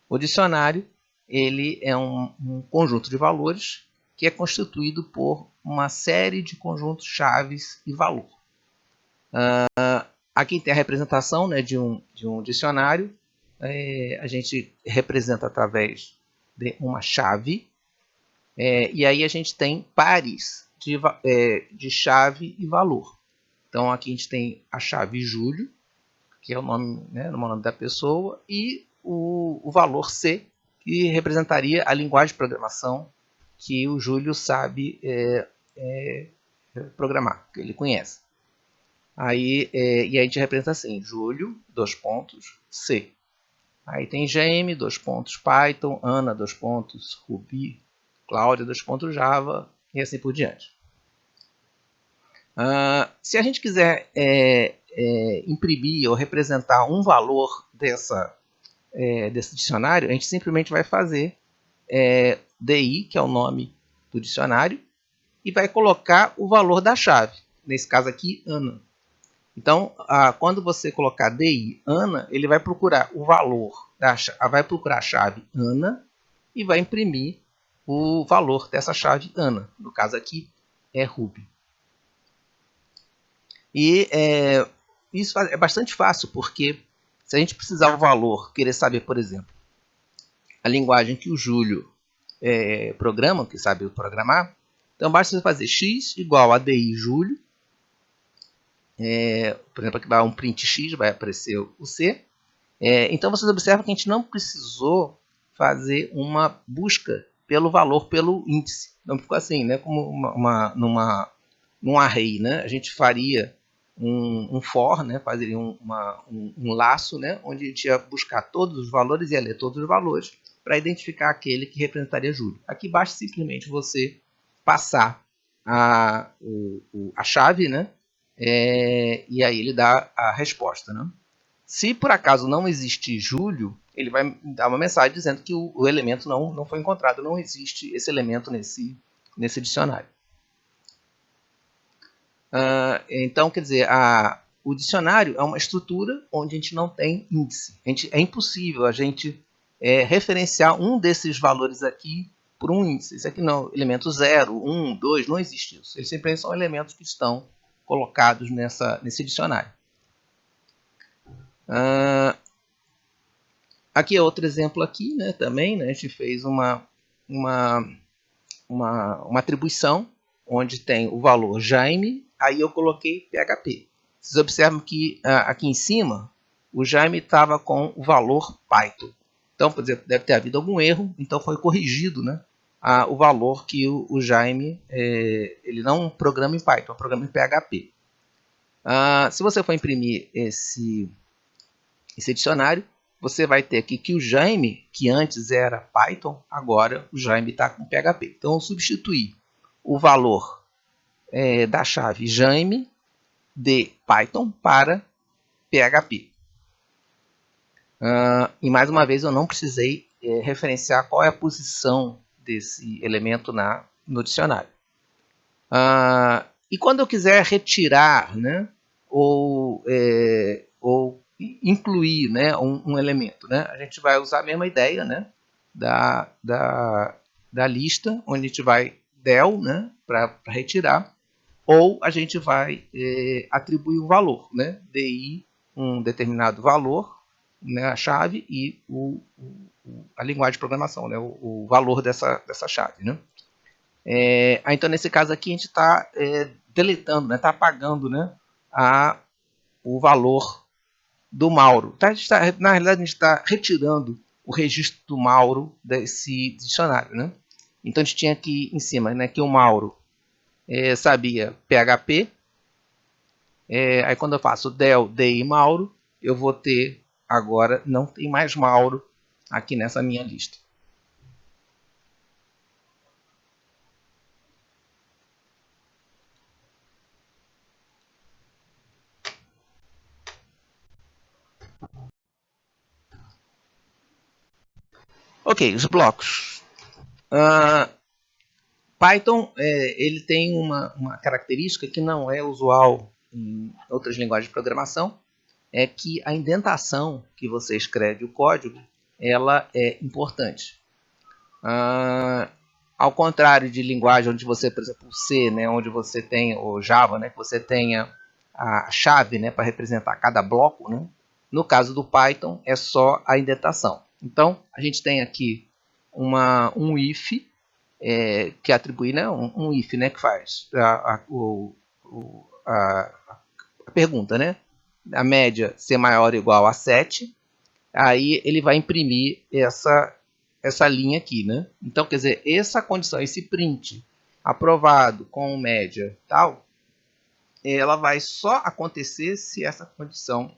O dicionário ele é um conjunto de valores que é constituído por uma série de conjuntos chaves e valor. Aqui tem a representação, né, de um dicionário. A gente representa através de uma chave. E aí a gente tem pares de chave e valor. Então aqui a gente tem a chave Júlio, que é o nome, né, o nome da pessoa, e o valor C, que representaria a linguagem de programação que o Júlio sabe programar, que ele conhece. E aí a gente representa assim, Júlio, C. Aí tem GM, Python, Ana, Ruby, Cláudia, Java, e assim por diante. Se a gente quiser imprimir ou representar um valor desse dicionário, a gente simplesmente vai fazer DI, que é o nome do dicionário, e vai colocar o valor da chave. Nesse caso aqui, Ana. Então, quando você colocar DI Ana, ele vai procurar o valor, vai procurar a chave Ana e vai imprimir o valor dessa chave Ana. No caso aqui é Ruby. E isso é bastante fácil, porque se a gente precisar o valor, querer saber, por exemplo, a linguagem que o Júlio programa, que sabe programar, então basta você fazer x igual a DI Júlio. Por exemplo, aqui vai um print x, vai aparecer o C. Então vocês observam que a gente não precisou fazer uma busca pelo valor, pelo índice. Então ficou assim, né, como num array, né? A gente faria um for, né, fazeria um laço, né, onde a gente ia buscar todos os valores e ia ler todos os valores para identificar aquele que representaria Júlio. Aqui basta simplesmente você passar a chave, né? E aí ele dá a resposta, né? Se por acaso não existir Júlio, ele vai dar uma mensagem dizendo que o elemento não foi encontrado, não existe esse elemento nesse dicionário. Então, quer dizer, o dicionário é uma estrutura onde a gente não tem índice. É impossível a gente referenciar um desses valores aqui por um índice. Isso aqui não, elemento 0, 1, 2, não existe isso. Eles sempre são elementos que estão colocados nesse dicionário. Aqui é outro exemplo aqui, né, também, né, a gente fez uma atribuição onde tem o valor Jaime, aí eu coloquei PHP. Vocês observam que aqui em cima o Jaime estava com o valor Python. Então, por exemplo, deve ter havido algum erro, então foi corrigido, né, o valor que o Jaime ele não programa em Python, programa em PHP. Se você for imprimir esse dicionário, você vai ter aqui que o Jaime, que antes era Python, agora o Jaime está com PHP. Então, eu substituir o valor da chave Jaime de Python para PHP. E mais uma vez, eu não precisei referenciar qual é a posição desse elemento no dicionário. E quando eu quiser retirar, né, ou incluir, né, um elemento, né, a gente vai usar a mesma ideia, né, da lista, onde a gente vai del, né, para retirar, ou a gente vai atribuir um valor, né, di um determinado valor, né, a chave e a linguagem de programação, né, o valor dessa chave, né. Então, nesse caso aqui, a gente está deletando, né, está apagando, né, o valor do Mauro. Na realidade, a gente está retirando o registro do Mauro desse dicionário. Né? Então, a gente tinha aqui em cima, né, que o Mauro sabia PHP. Aí, quando eu faço del, di, Mauro, eu vou ter agora, não tem mais Mauro aqui nessa minha lista. Ok, os blocos. Python ele tem uma característica que não é usual em outras linguagens de programação, é que a indentação que você escreve o código, ela é importante. Ao contrário de linguagem onde você, por exemplo, o C, né, onde você tem, o Java, né, que você tenha a chave, né, para representar cada bloco, né, no caso do Python é só a indentação. Então, a gente tem aqui um if, que atribui, né, um if, né, que faz a pergunta, né, a média ser maior ou igual a 7, aí ele vai imprimir essa linha aqui, né? Então, quer dizer, essa condição, esse print aprovado com média tal, ela vai só acontecer se essa condição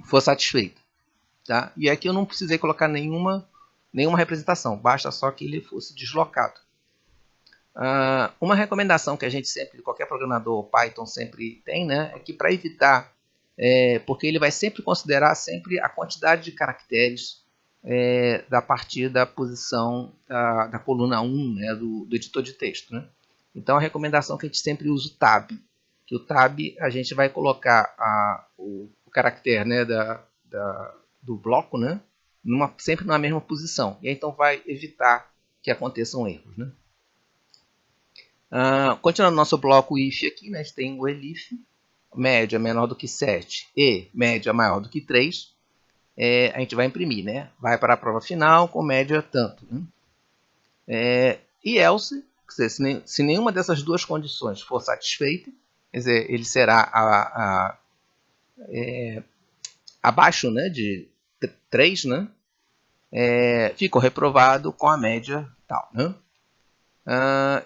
for satisfeita, tá? E aqui eu não precisei colocar nenhuma representação, basta só que ele fosse deslocado. Uma recomendação que a gente sempre, qualquer programador Python sempre tem, né, é que para evitar, porque ele vai sempre considerar sempre a quantidade de caracteres a partir da posição da coluna 1, né, do editor de texto. Né? Então a recomendação é que a gente sempre usa o tab, que o tab a gente vai colocar o caractere, né, do bloco, né, sempre na mesma posição, e então vai evitar que aconteçam erros. Né? Continuando nosso bloco if aqui, né, a gente tem o elif, média menor do que 7 e média maior do que 3, a gente vai imprimir, né? Vai para a prova final com média tanto. Né? E else, se nenhuma dessas duas condições for satisfeita, quer dizer, ele será abaixo, né, de 3, né? Ficou reprovado com a média tal. Né?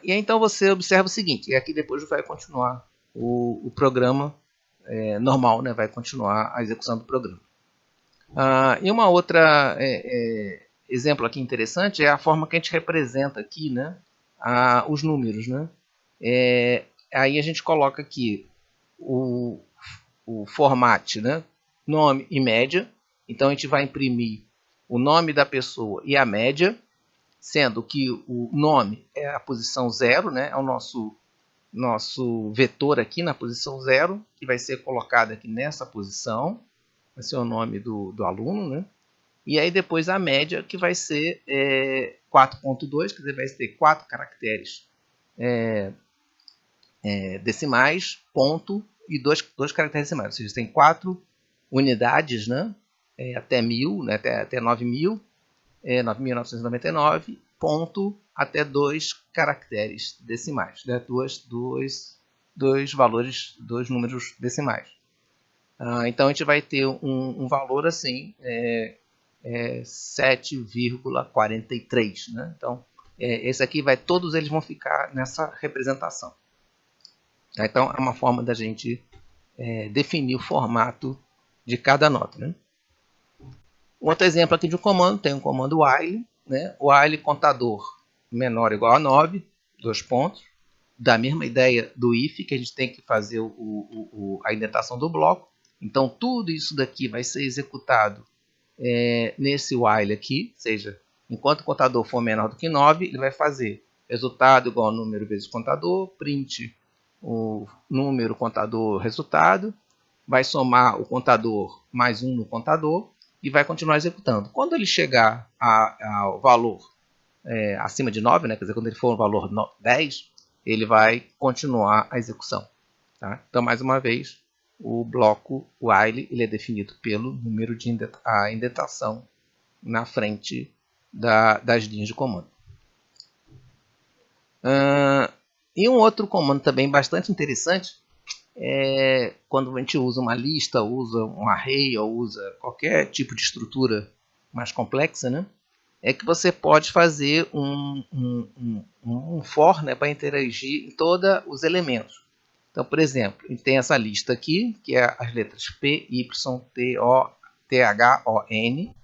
E então você observa o seguinte, e aqui depois vai continuar o programa normal, né? Vai continuar a execução do programa. E uma outra exemplo aqui interessante é a forma que a gente representa aqui, né, os números. Né? Aí a gente coloca aqui o format, né, nome e média. Então a gente vai imprimir o nome da pessoa e a média, sendo que o nome é a posição 0, né, é o nosso vetor aqui na posição 0, que vai ser colocado aqui nessa posição, vai ser o nome do aluno, né? E aí depois a média, que vai ser 4.2, quer dizer, vai ter 4 caracteres decimais, ponto, e 2 caracteres decimais. Ou seja, tem 4 unidades, né? Até 1000, né? até 9.000, 9.999, ponto, até 2 caracteres decimais, né? Dois valores, 2 números decimais. Então a gente vai ter um valor assim, 7,43. Né? Então, esse aqui todos eles vão ficar nessa representação. Então, é uma forma da gente definir o formato de cada nota. Né? Um outro exemplo aqui de um comando, tem um comando while, né? While contador menor ou igual a 9, dois pontos. Da mesma ideia do if, que a gente tem que fazer a indentação do bloco. Então, tudo isso daqui vai ser executado nesse while aqui, ou seja, enquanto o contador for menor do que 9, ele vai fazer resultado igual a número vezes contador, print o número, contador, resultado, vai somar o contador mais 1 no contador e vai continuar executando. Quando ele chegar ao valor acima de 9, né, quer dizer, quando ele for um valor 10, ele vai continuar a execução. Tá? Então, mais uma vez, o bloco while ele é definido pelo número de indentação na frente das linhas de comando. E um outro comando também bastante interessante é quando a gente usa uma lista, usa um array ou usa qualquer tipo de estrutura mais complexa, né? É que você pode fazer um for, né, para interagir em todos os elementos. Então, por exemplo, a gente tem essa lista aqui, que é as letras P, Y, T, O, T, H, O, N.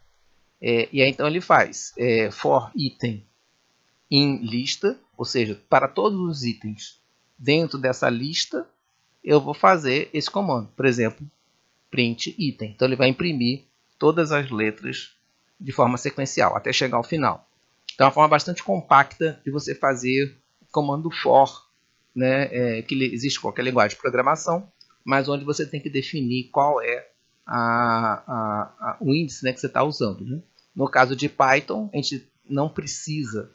E aí, então, ele faz for item em lista, ou seja, para todos os itens dentro dessa lista, eu vou fazer esse comando. Por exemplo, print item. Então, ele vai imprimir todas as letras de forma sequencial, até chegar ao final. Então, é uma forma bastante compacta de você fazer o comando for, né, que existe em qualquer linguagem de programação, mas onde você tem que definir qual é o índice, né, que você está usando. Né? No caso de Python, a gente não precisa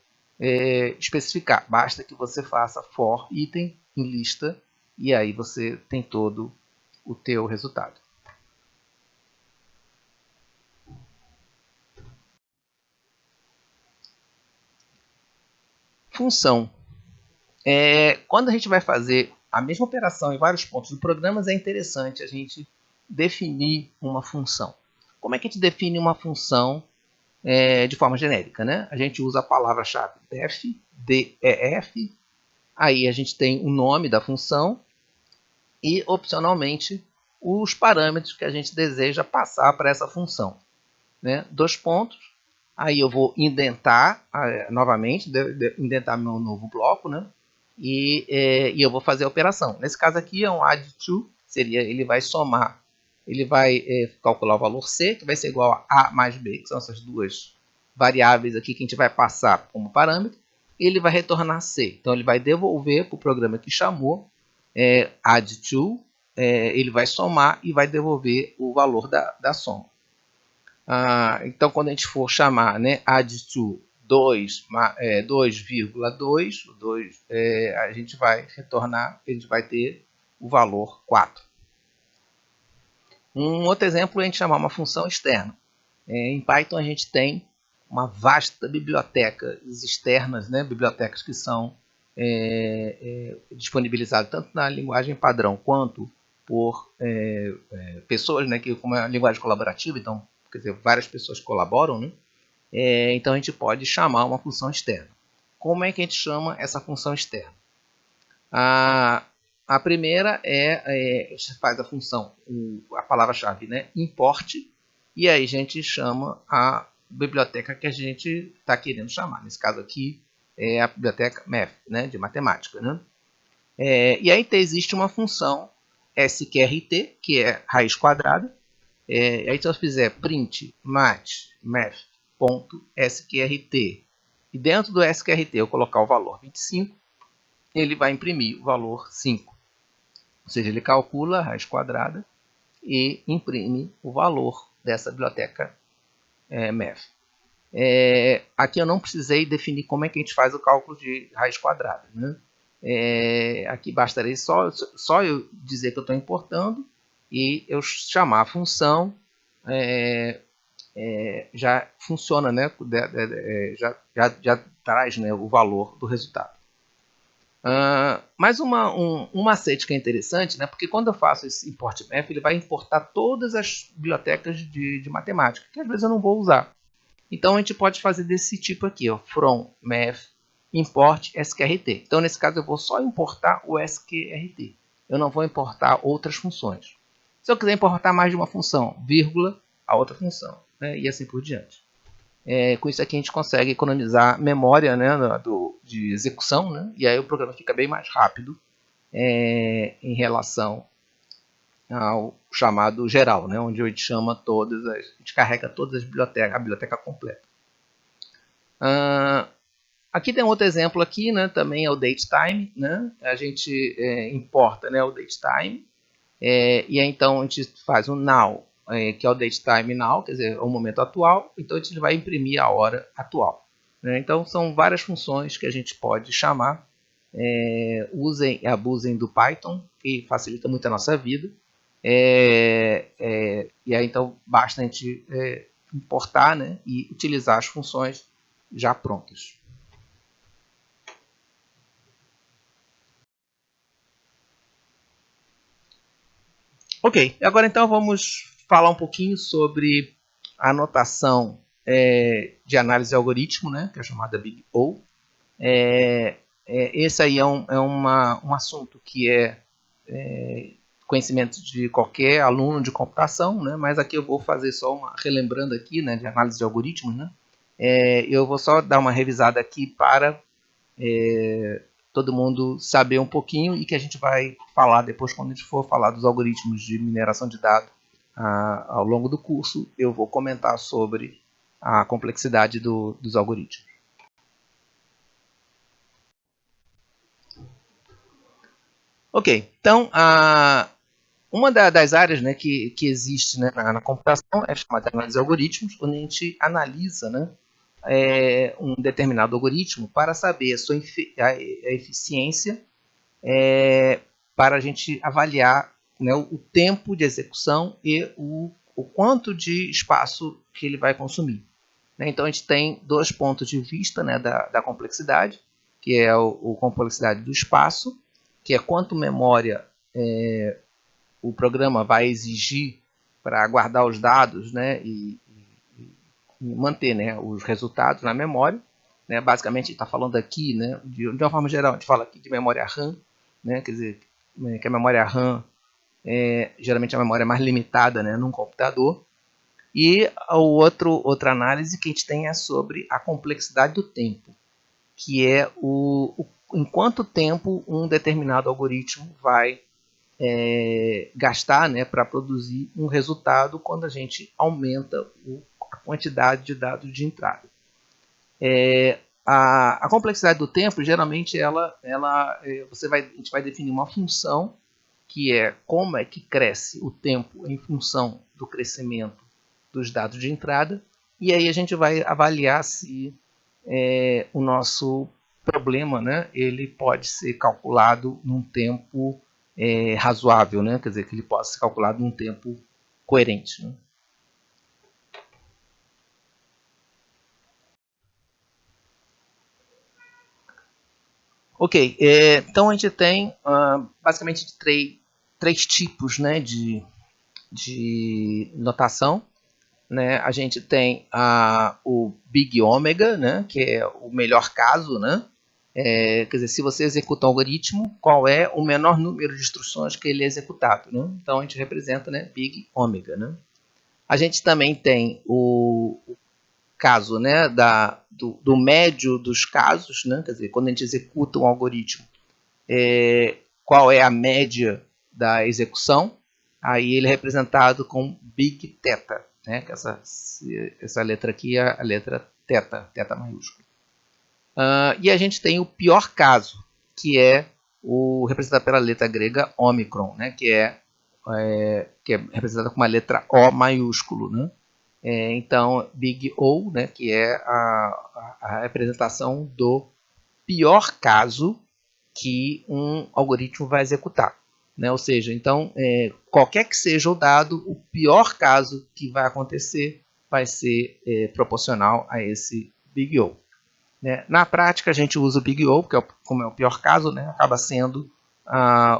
especificar, basta que você faça for item em lista e aí você tem todo o teu resultado. Função. Quando a gente vai fazer a mesma operação em vários pontos do programa, é interessante a gente definir uma função. Como é que a gente define uma função de forma genérica? Né? A gente usa a palavra-chave def, aí a gente tem o nome da função e, opcionalmente, os parâmetros que a gente deseja passar para essa função. Né? Dois pontos, aí eu vou indentar novamente, indentar meu novo bloco, né? E eu vou fazer a operação. Nesse caso aqui é um add to, ele vai somar, ele vai calcular o valor C, que vai ser igual a A mais B, que são essas duas variáveis aqui que a gente vai passar como parâmetro, e ele vai retornar C. Então ele vai devolver para o programa que chamou add to, ele vai somar e vai devolver o valor da soma. Então, quando a gente for chamar, né, add to 2,2, a gente vai retornar, a gente vai ter o valor 4. Um outro exemplo é a gente chamar uma função externa. Em Python a gente tem uma vasta biblioteca externas, né, bibliotecas que são disponibilizadas tanto na linguagem padrão quanto por pessoas, né, que como é uma linguagem colaborativa, então quer dizer, várias pessoas colaboram, né? Então a gente pode chamar uma função externa. Como é que a gente chama essa função externa? A primeira a gente faz a função, a palavra-chave, né, import, e aí a gente chama a biblioteca que a gente está querendo chamar. Nesse caso aqui é a biblioteca math, né, de matemática. Né? E aí existe uma função sqrt, que é raiz quadrada. Aí se eu fizer print math.sqrt e dentro do sqrt eu colocar o valor 25, ele vai imprimir o valor 5. Ou seja, ele calcula a raiz quadrada e imprime o valor dessa biblioteca math. Aqui eu não precisei definir como é que a gente faz o cálculo de raiz quadrada. Né? Aqui bastaria só eu dizer que eu estou importando e eu chamar a função, já funciona, né? Já traz, né, o valor do resultado. Mais um macete que é interessante, né? Porque quando eu faço esse import math, ele vai importar todas as bibliotecas de matemática, que às vezes eu não vou usar. Então a gente pode fazer desse tipo aqui, ó, from math import sqrt. Então nesse caso eu vou só importar o sqrt. Eu não vou importar outras funções. Se eu quiser importar mais de uma função, vírgula, a outra função. né, e assim por diante. Com isso aqui a gente consegue economizar memória, né, de execução, né, e aí o programa fica bem mais rápido em relação ao chamado geral, né, onde a gente chama a gente carrega todas as bibliotecas, a biblioteca completa. Aqui tem outro exemplo aqui, né, também é o datetime, né, a gente importa, né, o datetime, e aí então a gente faz um now, que é o datetime now, quer dizer, o momento atual, então a gente vai imprimir a hora atual. Né? Então são várias funções que a gente pode chamar, usem e abusem do Python, que facilita muito a nossa vida, e aí então basta a gente importar, né, e utilizar as funções já prontas. Ok, agora então vamos falar um pouquinho sobre a notação de análise de algoritmo, né, que é chamada Big O. Esse aí é um assunto que é conhecimento de qualquer aluno de computação, né, mas aqui eu vou fazer só relembrando aqui, né, de análise de algoritmos, né, eu vou só dar uma revisada aqui para todo mundo saber um pouquinho e que a gente vai falar depois quando a gente for falar dos algoritmos de mineração de dados ao longo do curso, eu vou comentar sobre a complexidade dos algoritmos. Ok, então uma das áreas, né, que existe, né, na computação é chamada de análise de algoritmos, onde a gente analisa, né, um determinado algoritmo para saber a eficiência, para a gente avaliar, né, o tempo de execução e o quanto de espaço que ele vai consumir. Né? Então a gente tem dois pontos de vista, né, da complexidade, que é a complexidade do espaço, que é quanto memória o programa vai exigir para guardar os dados, né, e manter, né, os resultados na memória. Né? Basicamente, a gente está falando aqui, né, de uma forma geral, a gente fala aqui de memória RAM, né, quer dizer, que a memória RAM geralmente a memória mais limitada, né, num computador. E outra análise que a gente tem é sobre a complexidade do tempo, que é em quanto tempo um determinado algoritmo vai gastar, né, para produzir um resultado quando a gente aumenta a quantidade de dados de entrada. A complexidade do tempo, geralmente, a gente vai definir uma função que é como é que cresce o tempo em função do crescimento dos dados de entrada, e aí a gente vai avaliar se o nosso problema, né, ele pode ser calculado num tempo razoável, né, quer dizer, que ele possa ser calculado num tempo coerente. Né? Ok, então a gente tem basicamente três tipos, né, de notação. Né? A gente tem o Big Omega, né, que é o melhor caso, né? Quer dizer, se você executa um algoritmo, qual é o menor número de instruções que ele é executado? Né? Então a gente representa, né, Big Omega. Né? A gente também tem o caso, né, do médio dos casos, né? Quer dizer, quando a gente executa um algoritmo, qual é a média da execução? Aí ele é representado com Big Theta. Né? Essa letra aqui é a letra θ maiúsculo. E a gente tem o pior caso, que é o representado pela letra grega Omicron, né? que é representado com uma letra O maiúsculo. Né? Então, Big O, né? que é a representação do pior caso que um algoritmo vai executar. Né? Ou seja, então, qualquer que seja o dado, o pior caso que vai acontecer vai ser proporcional a esse Big O. Né? Na prática, a gente usa o Big O, porque como é o pior caso, né, acaba sendo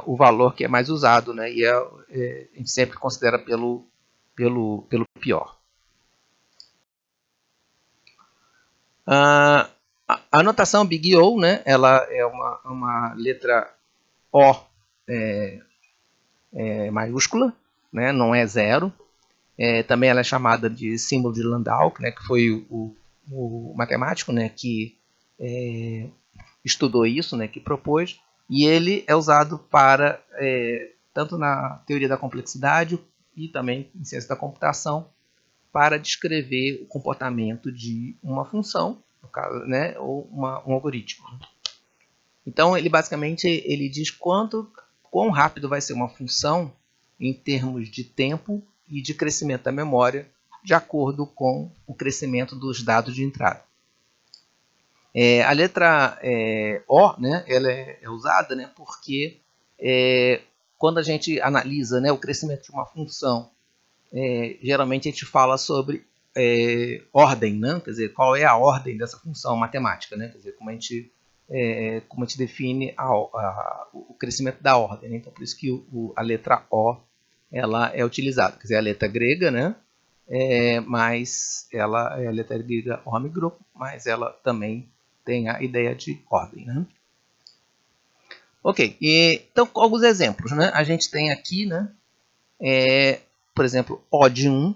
o valor que é mais usado, né, e a gente sempre considera pelo pior. A notação Big O, né, ela é uma letra O maiúscula, né, não é zero. Também ela é chamada de símbolo de Landau, né, que foi o matemático, né, que estudou isso, né, que propôs, e ele é usado para, tanto na teoria da complexidade e também em ciência da computação, para descrever o comportamento de uma função, no caso, né, ou um algoritmo. Então, ele basicamente diz quão rápido vai ser uma função em termos de tempo e de crescimento da memória, de acordo com o crescimento dos dados de entrada. A letra O, né, ela é usada, né, porque quando a gente analisa, né, o crescimento de uma função, geralmente a gente fala sobre ordem, né? Quer dizer, qual é a ordem dessa função matemática, né? Quer dizer, como a gente define o crescimento da ordem, né? Então, por isso que a letra O ela é utilizada. Quer dizer, a letra grega, né? Mas ela é a letra grega ômigro, mas ela também tem a ideia de ordem, né? Ok, então alguns exemplos, né? A gente tem aqui, né? Por exemplo, O de 1,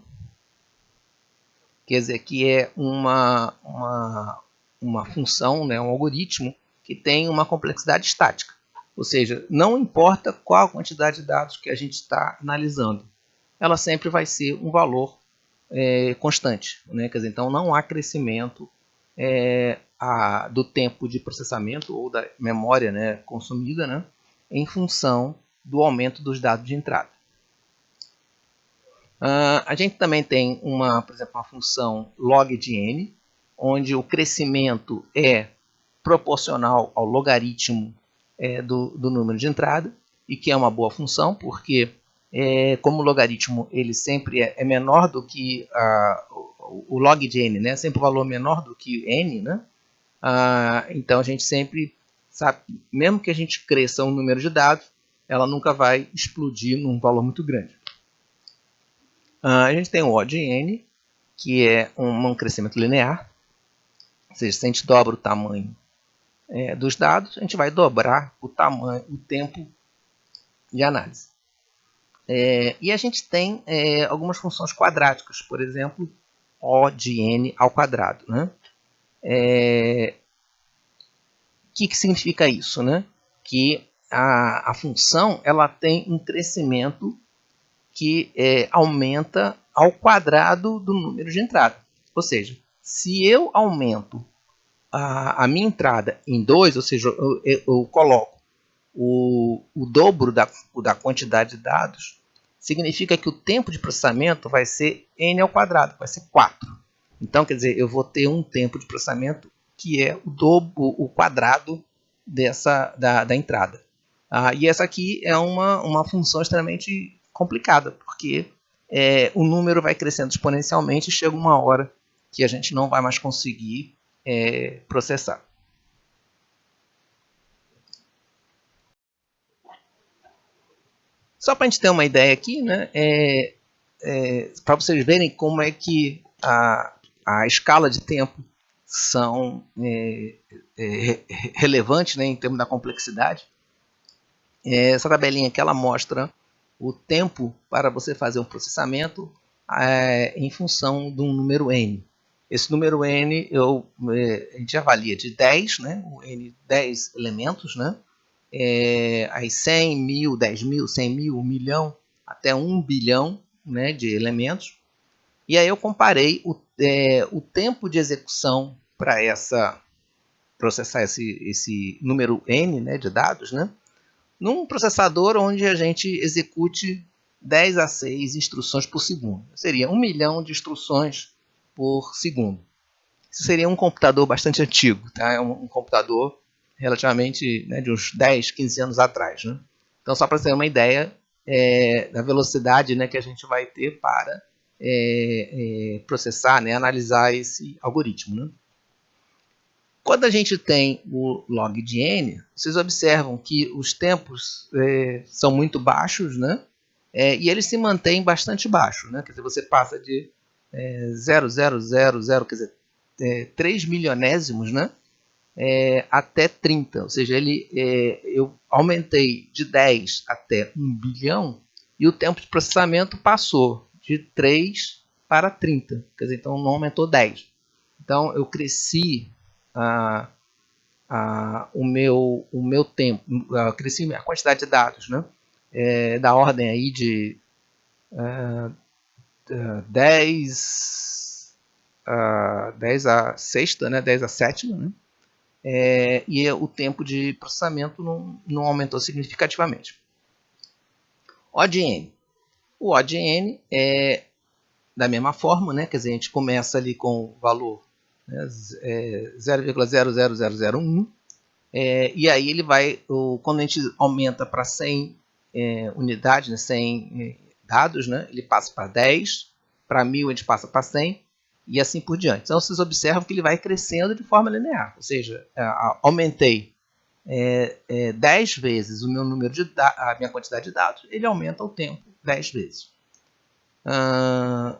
quer dizer que é uma função, né? Um algoritmo que tem uma complexidade estática. Ou seja, não importa qual a quantidade de dados que a gente está analisando, ela sempre vai ser um valor constante, né? Quer dizer, então não há crescimento do tempo de processamento ou da memória, né, consumida, né, em função do aumento dos dados de entrada. A gente também tem por exemplo, uma função log de n, onde o crescimento é proporcional ao logaritmo do número de entrada, e que é uma boa função, porque como o logaritmo ele sempre é menor do que o log de n, né? Sempre o valor menor do que n, né? Então a gente sempre sabe, mesmo que a gente cresça um número de dados, ela nunca vai explodir num valor muito grande. A gente tem o O de n, que é um crescimento linear, ou seja, se a gente dobra o tamanho dos dados, a gente vai dobrar o tempo de análise. E a gente tem algumas funções quadráticas, por exemplo, O de n ao quadrado, né? Que significa isso, né? Que a função ela tem um crescimento que aumenta ao quadrado do número de entrada. Ou seja, se eu aumento a minha entrada em 2, ou seja, eu coloco o dobro da quantidade de dados, significa que o tempo de processamento vai ser n ao quadrado, vai ser 4. Então, quer dizer, eu vou ter um tempo de processamento que é o quadrado da entrada. E essa aqui é uma função extremamente complicada, porque o número vai crescendo exponencialmente e chega uma hora que a gente não vai mais conseguir processar. Só para a gente ter uma ideia aqui, né, para vocês verem como é que a escala de tempo são relevantes, né, em termos da complexidade. Essa tabelinha aqui ela mostra o tempo para você fazer um processamento em função de um número n. Esse número n a gente avalia de 10, né, o n 10 elementos, né, aí 100, 1000, 10 mil, 100 mil, 1 milhão, até 1 bilhão, né, de elementos. E aí eu comparei o tempo de execução para processar esse número n, né, de dados, né, num processador onde a gente execute 10 a 6 instruções por segundo. Seria 1 milhão de instruções por segundo. Isso seria um computador bastante antigo, tá? É um computador relativamente, né, de uns 10, 15 anos atrás, né? Então, só para ter uma ideia da velocidade, né, que a gente vai ter para processar, né, analisar esse algoritmo, né? Quando a gente tem o log de n, vocês observam que os tempos são muito baixos, né? E eles se mantêm bastante baixos, né? Quer dizer, você passa de 0,000, quer dizer, 3 milionésimos, né? Até 30, ou seja, eu aumentei de 10 até 1 bilhão e o tempo de processamento passou de 3 para 30. Quer dizer, então não aumentou 10. Então eu cresci o meu tempo, cresci a quantidade de dados, né? Da ordem aí de 10 a sexta, né? 10 a sétima, né? E o tempo de processamento não aumentou significativamente. O de n. O O de n é da mesma forma, né? Quer dizer, a gente começa ali com o valor, né, 0,00001, e aí ele vai, quando a gente aumenta para 100 unidades, né, 100 dados, né, ele passa para 10, para 1000 a gente passa para 100 e assim por diante. Então vocês observam que ele vai crescendo de forma linear, ou seja, aumentei 10 vezes o meu número a minha quantidade de dados, ele aumenta o tempo 10 vezes.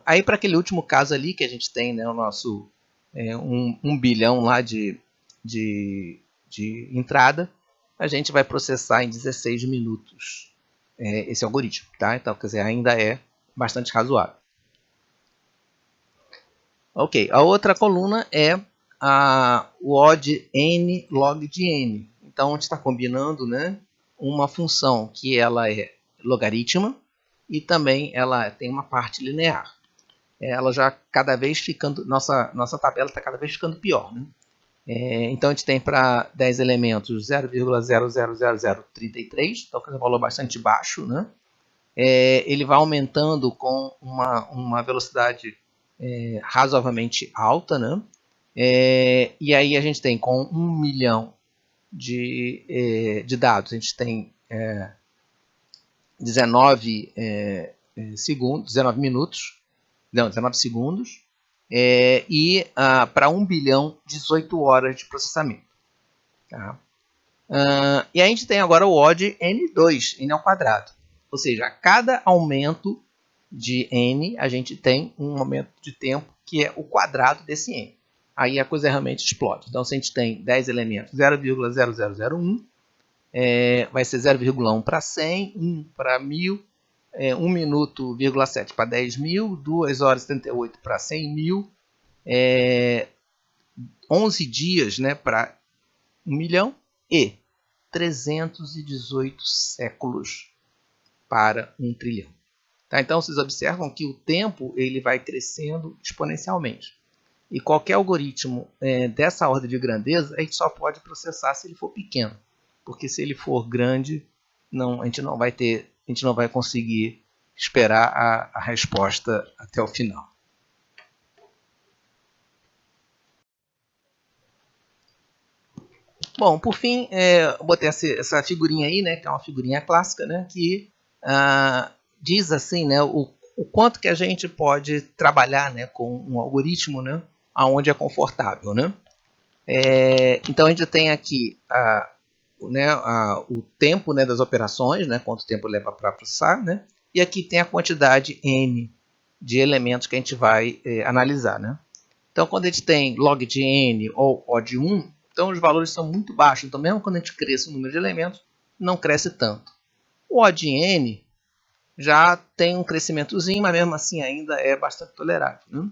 Aí para aquele último caso ali que a gente tem, né, o nosso 1 bilhão lá de entrada, a gente vai processar em 16 minutos esse algoritmo, tá? Então, quer dizer, ainda é bastante razoável. Ok, a outra coluna é o O de n log de n. Então, a gente está combinando, né, uma função que ela é logaritma e também ela tem uma parte linear. Ela já cada vez ficando, nossa tabela está cada vez ficando pior, né? Então a gente tem para 10 elementos 0,00033, então é um valor bastante baixo, né? Ele vai aumentando com uma velocidade razoavelmente alta, né? E aí a gente tem com 1 milhão de dados, a gente tem 19 minutos, não, 19 segundos, e para 1 bilhão, 18 horas de processamento. Tá? E a gente tem agora o O de n2, n ao quadrado. Ou seja, a cada aumento de n, a gente tem um aumento de tempo que é o quadrado desse n. Aí a coisa realmente explode. Então, se a gente tem 10 elementos, 0,0001, vai ser 0,1 para 100, 1 para 1000, 1 minuto, 7 para 10 mil, 2 horas e 78 para 100 mil, 11 dias, né, para 1 milhão e 318 séculos para 1 trilhão. Tá? Então, vocês observam que o tempo ele vai crescendo exponencialmente. E qualquer algoritmo dessa ordem de grandeza, a gente só pode processar se ele for pequeno. Porque se ele for grande, a gente não vai conseguir esperar a resposta até o final. Bom, por fim, eu botei essa figurinha aí, né, que é uma figurinha clássica, né, que diz assim, né, o quanto que a gente pode trabalhar, né, com um algoritmo, né, aonde é confortável, né. Então a gente tem aqui o tempo, né, das operações, né, quanto tempo leva para processar, né, e aqui tem a quantidade n de elementos que a gente vai analisar, né. Então quando a gente tem log de n ou O de 1, então os valores são muito baixos, então mesmo quando a gente cresce o número de elementos, não cresce tanto. O O de n já tem um crescimentozinho, mas mesmo assim ainda é bastante tolerável, né?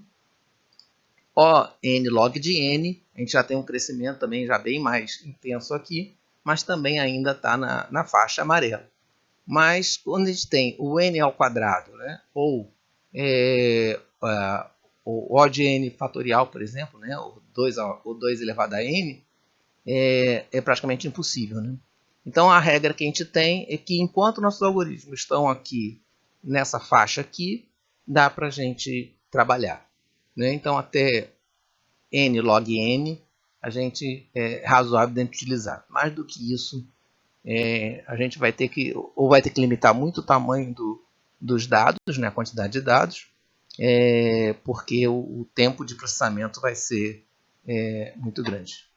O n log de n, a gente já tem um crescimento também já bem mais intenso aqui, mas também ainda está na faixa amarela. Mas quando a gente tem o n ao quadrado, né, ou o O de n fatorial, por exemplo, né, o 2 elevado a n, é praticamente impossível, né? Então a regra que a gente tem é que enquanto nossos algoritmos estão aqui nessa faixa aqui, dá para a gente trabalhar, né? Então até n log n a gente é razoável de utilizar. Mais do que isso, a gente vai ter que limitar muito o tamanho dos dados, né, a quantidade de dados, porque o tempo de processamento vai ser muito grande.